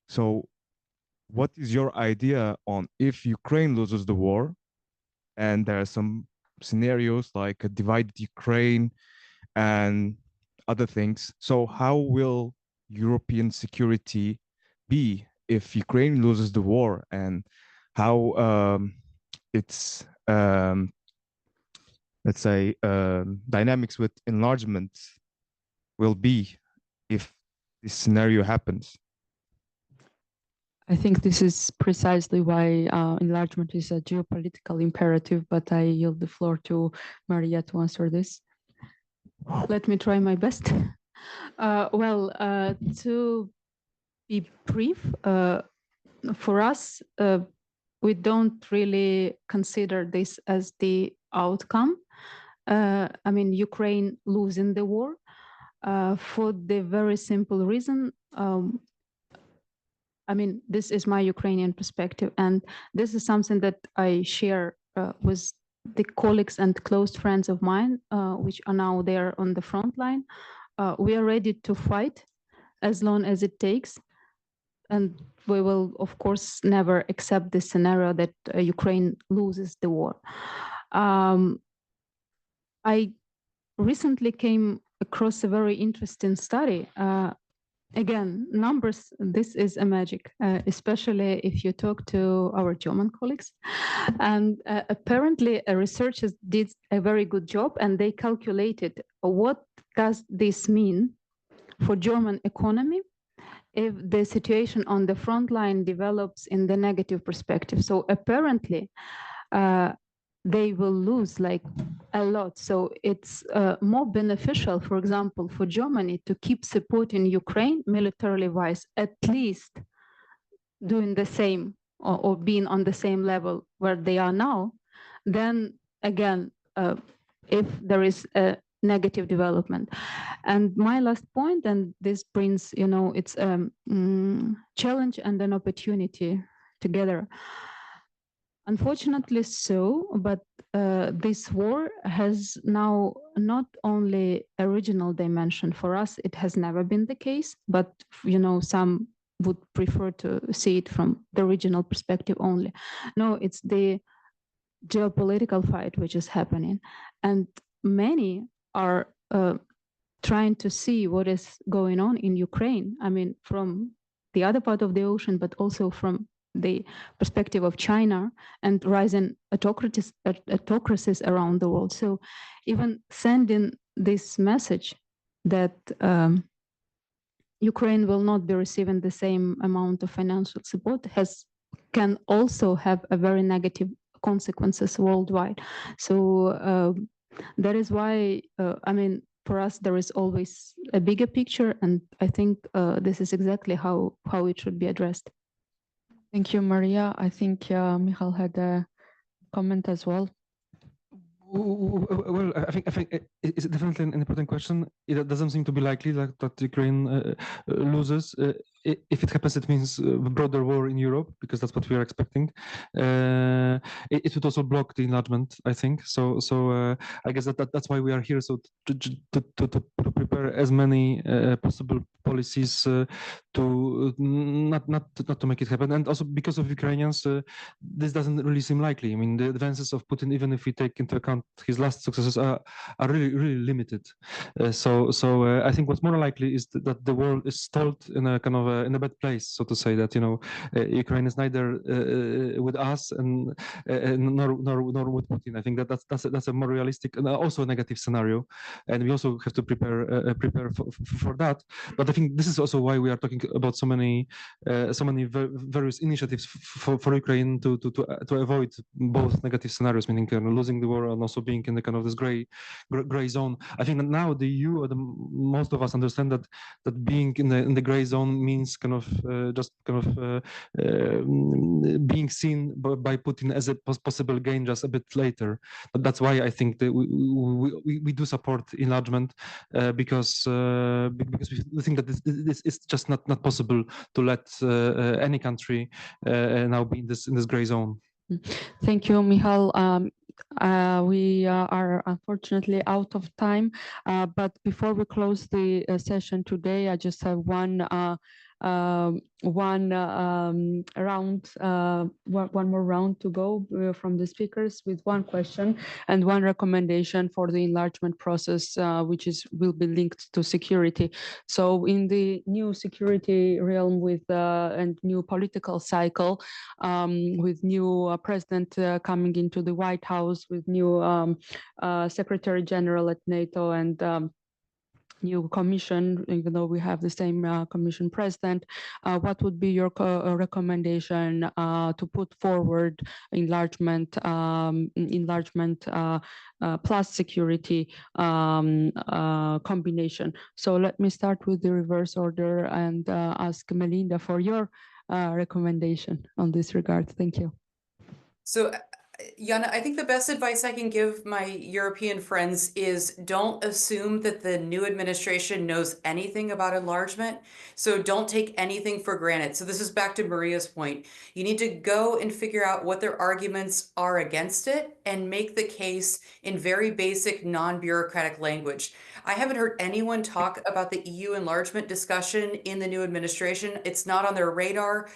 So what is your idea on if Ukraine loses the war? And there are some scenarios like a divided Ukraine and other things. So how will European security be if Ukraine loses the war, and how its let's say dynamics with enlargement will be if this scenario happens? I think this is precisely why enlargement is a geopolitical imperative, but I yield the floor to Maria to answer this. Let me try my best. To be brief, for us, we don't really consider this as the outcome. I mean, Ukraine losing the war for the very simple reason. I mean, this is my Ukrainian perspective, and this is something that I share with the colleagues and close friends of mine, which are now there on the front line. We are ready to fight as long as it takes. And we will, of course, never accept the scenario that Ukraine loses the war. I recently came across a very interesting study. Again, numbers, this is a magic, especially if you talk to our German colleagues. And apparently researchers did a very good job, and they calculated what does this mean for German economy if the situation on the front line develops in the negative perspective. So apparently they will lose like a lot. So it's more beneficial, for example, for Germany to keep supporting Ukraine militarily wise, at least doing the same or being on the same level where they are now, then again, if there is a negative development. And my last point, and this brings, it's a challenge and an opportunity together. Unfortunately so, but this war has now not only a regional dimension. For us, it has never been the case, but some would prefer to see it from the regional perspective only. No, it's the geopolitical fight which is happening. And many are trying to see what is going on in Ukraine. I mean, from the other part of the ocean, but also from the perspective of China and rising autocracies around the world. So even sending this message that Ukraine will not be receiving the same amount of financial support can also have a very negative consequences worldwide. So that is why, for us, there is always a bigger picture, and I think this is exactly how it should be addressed. Thank you, Maria. I think Michal had a comment as well. Well, I think it's definitely an important question. It doesn't seem to be likely that Ukraine loses. If it happens, it means a broader war in Europe, because that's what we are expecting. It would also block the enlargement, I think. So I guess that's why we are here. So to prepare as many possible policies to not to make it happen, and also because of Ukrainians, this doesn't really seem likely. I mean, the advances of Putin, even if we take into account his last successes, are really limited. So I think what's more likely is that the world is stalled in a kind of in a bad place, so to say, that Ukraine is neither with us and nor with Putin. I think that's a more realistic and also a negative scenario, and we also have to prepare for that. But I think this is also why we are talking about so many various initiatives for Ukraine to avoid both negative scenarios, meaning losing the war and also being in the kind of this gray zone. I think that now the EU, most of us understand that being in the gray zone means kind of being seen by Putin as a possible gain just a bit later. But that's why I think that we do support enlargement, because we think that this is just not possible to let any country now be in this gray zone. Thank you, Michal. We are unfortunately out of time, but before we close the session today, I just have one more round to go from the speakers, with one question and one recommendation for the enlargement process, which will be linked to security. So in the new security realm, with and new political cycle, with new president coming into the White House, with new Secretary General at NATO, and new commission, even though we have the same commission president, what would be your recommendation to put forward enlargement plus security combination? So let me start with the reverse order and ask Melinda for your recommendation on this regard. Thank you. So, Iana, I think the best advice I can give my European friends is don't assume that the new administration knows anything about enlargement. So don't take anything for granted. So this is back to Maria's point. You need to go and figure out what their arguments are against it and make the case in very basic non-bureaucratic language. I haven't heard anyone talk about the EU enlargement discussion in the new administration. It's not on their radar.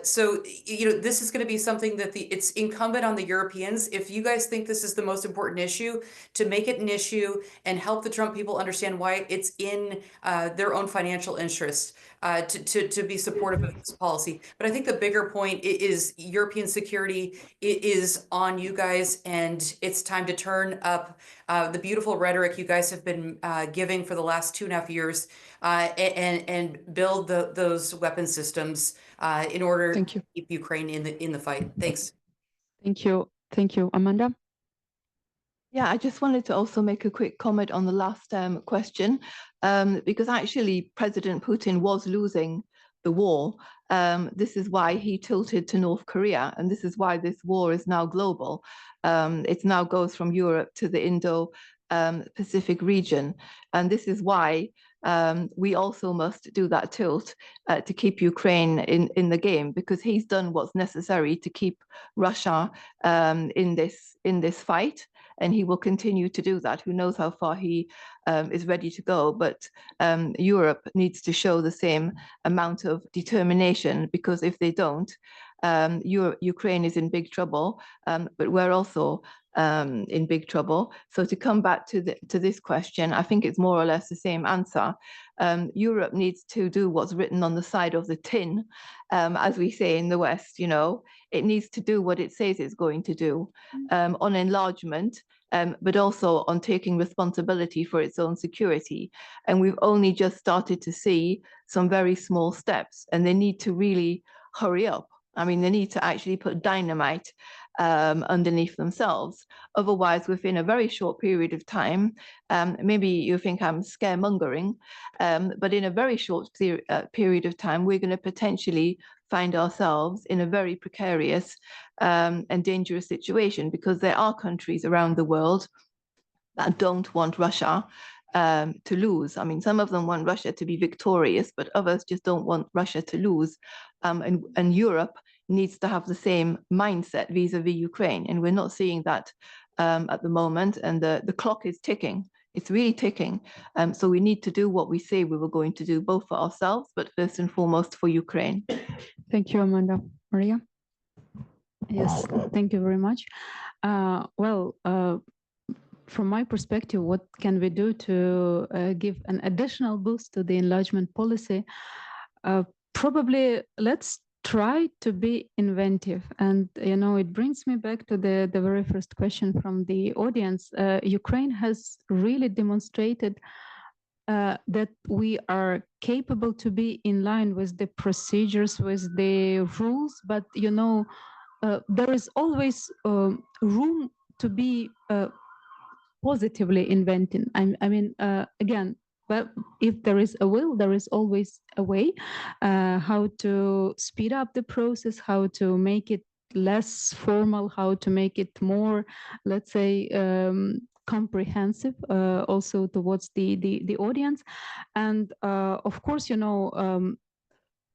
So, this is going to be something that it's incumbent on the Europeans, if you guys think this is the most important issue, to make it an issue and help the Trump people understand why it's in their own financial interest to be supportive of this policy. But I think the bigger point is European security is on you guys, and it's time to turn up the beautiful rhetoric you guys have been giving for the last 2.5 years and build those weapon systems in order to keep Ukraine in the fight. Thanks. Thank you. Amanda? Yeah, I just wanted to also make a quick comment on the last question, because actually President Putin was losing the war. This is why he tilted to North Korea, and this is why this war is now global. It now goes from Europe to the Indo-Pacific region, and this is why we also must do that tilt to keep Ukraine in the game, because he's done what's necessary to keep Russia in this fight, and he will continue to do that. Who knows how far he is ready to go, but Europe needs to show the same amount of determination, because if they don't, Ukraine is in big trouble, but we're also in big trouble. So to come back to this question, I think it's more or less the same answer. Europe needs to do what's written on the side of the tin, as we say in the West. You know, it needs to do what it says it's going to do on enlargement, but also on taking responsibility for its own security. And we've only just started to see some very small steps, and they need to really hurry up. I mean, they need to actually put dynamite underneath themselves. Otherwise, within a very short period of time, maybe you think I'm scaremongering, but in a very short period of time, we're going to potentially find ourselves in a very precarious and dangerous situation, because there are countries around the world that don't want Russia to lose. I mean, some of them want Russia to be victorious, but others just don't want Russia to lose. And Europe needs to have the same mindset vis-a-vis Ukraine, and we're not seeing that at the moment. And the clock is ticking. It's really ticking. So we need to do what we say we were going to do, both for ourselves, but first and foremost for Ukraine. Thank you, Amanda. Maria? Yes, thank you very much. From my perspective, what can we do to give an additional boost to the enlargement policy? Probably let's try to be inventive. And, you know, it brings me back to the very first question from the audience. Ukraine has really demonstrated that we are capable to be in line with the procedures, with the rules, but, you know, there is always room to be positively inventing. I mean, again, but if there is a will, there is always a way how to speed up the process, how to make it less formal, how to make it more, let's say, comprehensive also towards the audience. And of course, you know,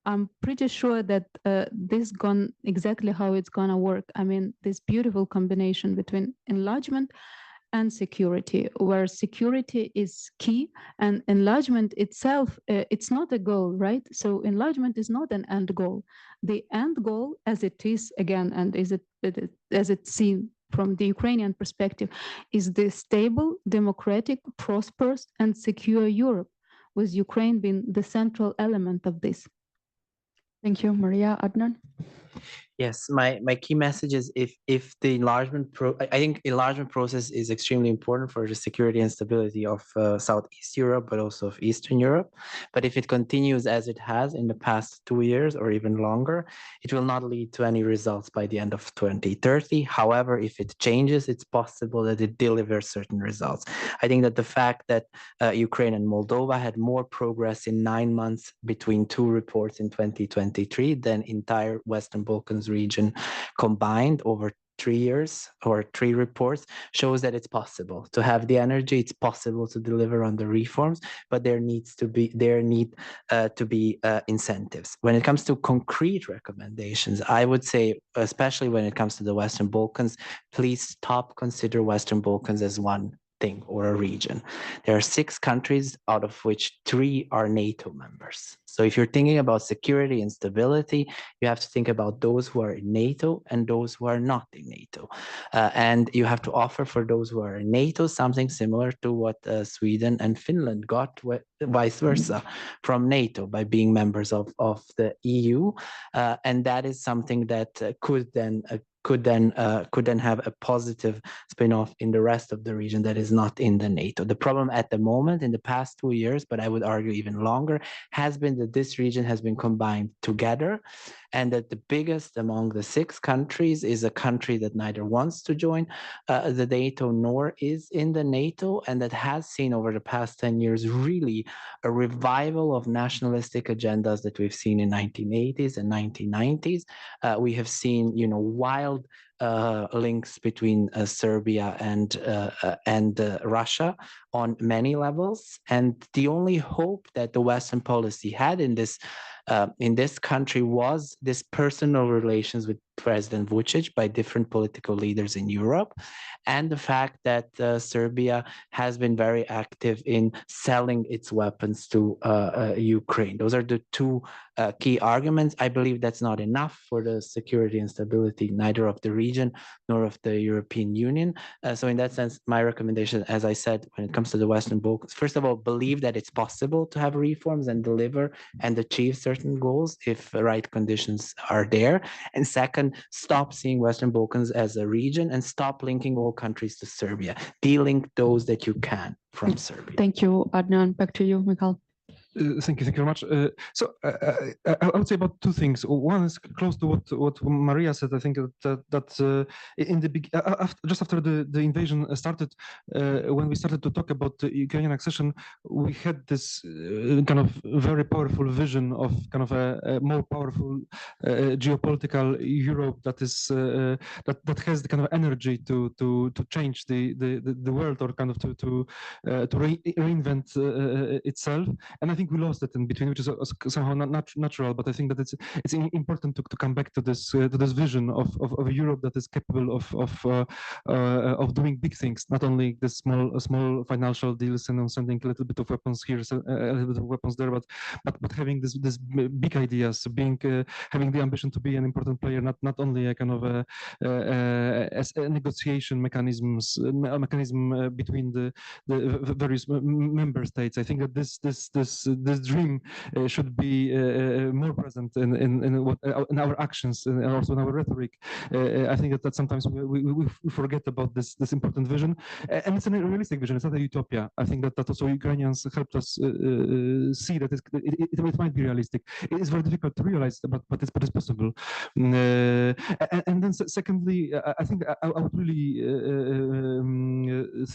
I'm pretty sure that this gone exactly how it's gonna work. I mean, this beautiful combination between enlargement and security, where security is key and enlargement itself, it's not a goal, right? So enlargement is not an end goal. The end goal, as it is again, and as it's seen from the Ukrainian perspective, is the stable, democratic, prosperous, and secure Europe, with Ukraine being the central element of this. Thank you, Maria. Adnan? Yes, my key message is if the enlargement I think enlargement process is extremely important for the security and stability of Southeast Europe, but also of Eastern Europe. But if it continues as it has in the past 2 years or even longer, it will not lead to any results by the end of 2030. However, if it changes, it's possible that it delivers certain results. I think that the fact that Ukraine and Moldova had more progress in 9 months between 2 reports in 2023 than entire Western Balkans region combined over 3 years or 3 reports shows that it's possible to have the energy. It's possible to deliver on the reforms, but there need to be incentives. When it comes to concrete recommendations, I would say, especially when it comes to the Western Balkans, please stop consider Western Balkans as one thing or a region. There are 6 countries, out of which 3 are NATO members. So if you're thinking about security and stability, you have to think about those who are in NATO and those who are not in NATO. And you have to offer for those who are in NATO something similar to what Sweden and Finland got, vice versa, from NATO by being members of the EU. And that is something that could then have a positive spin-off in the rest of the region that is not in the NATO. The problem at the moment, in the past 2 years, but I would argue even longer, has been that this region has been combined together. and that the biggest among the 6 countries is a country that neither wants to join the NATO nor is in the NATO, and that has seen over the past 10 years really a revival of nationalistic agendas that we've seen in 1980s and 1990s. We have seen, wild links between Serbia and Russia on many levels, and the only hope that the Western policy had in this country was this personal relations with President Vučić by different political leaders in Europe, and the fact that Serbia has been very active in selling its weapons to Ukraine. Those are the 2 key arguments. I believe that's not enough for the security and stability, neither of the region nor of the European Union. So in that sense, my recommendation, as I said, when it comes to the Western Balkans, first of all, believe that it's possible to have reforms and deliver and achieve certain goals if the right conditions are there. And second, stop seeing Western Balkans as a region and stop linking all countries to Serbia. De-link those that you can from Serbia. Thank you, Adnan. Back to you, Michal. Thank you very much. I would say about 2 things. One is close to what Maria said. I think that in the just after the invasion started, when we started to talk about the Ukrainian accession, we had this kind of very powerful vision of kind of a more powerful geopolitical Europe that is that has the kind of energy to change the world, or kind of to reinvent itself. And I think we lost it in between, which is somehow not natural. But I think that it's important to come back to this vision of a Europe that is capable of doing big things, not only the small financial deals and sending a little bit of weapons here, a little bit of weapons there, but having this big ideas, having the ambition to be an important player, not only a kind of a negotiation mechanism between the various member states. I think that this dream should be more present in our actions and also in our rhetoric. I think that sometimes we forget about this important vision, and it's a realistic vision. It's not a utopia. I think that also Ukrainians helped us see that it might be realistic. It is very difficult to realize, but it's possible. And then secondly, I think I would really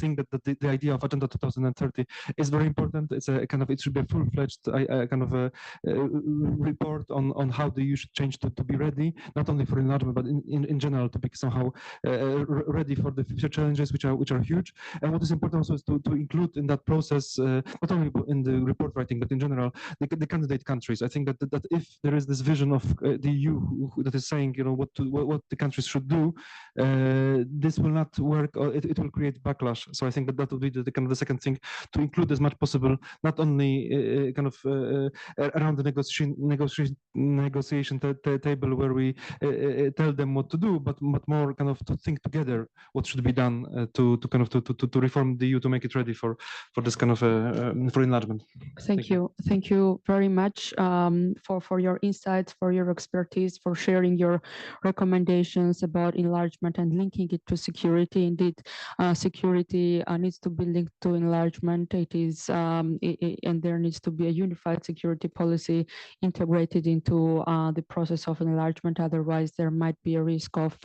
think that the idea of Agenda 2030 is very important. It's a kind of, it should be a full-fledged kind of a report on how the EU should change to be ready, not only for enlargement, but in general to be somehow ready for the future challenges, which are huge. And what is important also is to include in that process, not only in the report writing, but in general, the candidate countries. I think that if there is this vision of the EU that is saying, what the countries should do, this will not work, or it will create backlash. So I think that would be the kind of the second thing, to include as much possible, not only kind of around the negotiation table where we tell them what to do, but more kind of to think together what should be done to kind of to reform the EU, to make it ready for this kind of for enlargement. Thank you very much for your insights, for your expertise, for sharing your recommendations about enlargement and linking it to security. Indeed, security needs to be linked to enlargement. It is, and there needs to be a unified security policy integrated into the process of enlargement. Otherwise, there might be a risk of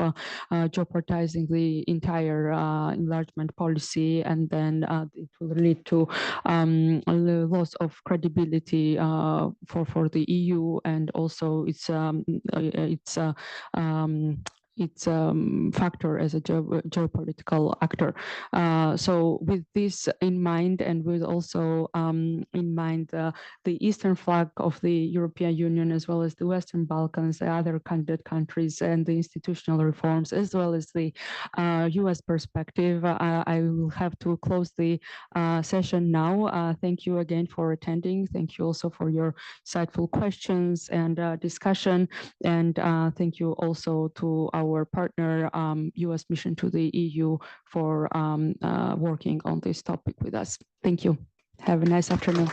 jeopardizing the entire enlargement policy, and then it will lead to loss of credibility for the EU, and also its factor as a geopolitical actor. So with this in mind, and with also in mind the eastern flank of the European Union, as well as the Western Balkans, the other candidate countries, and the institutional reforms, as well as the US perspective, I will have to close the session now. Thank you again for attending. Thank you also for your insightful questions and discussion. And thank you also to our partner, US Mission to the EU, for working on this topic with us. Thank you. Have a nice afternoon.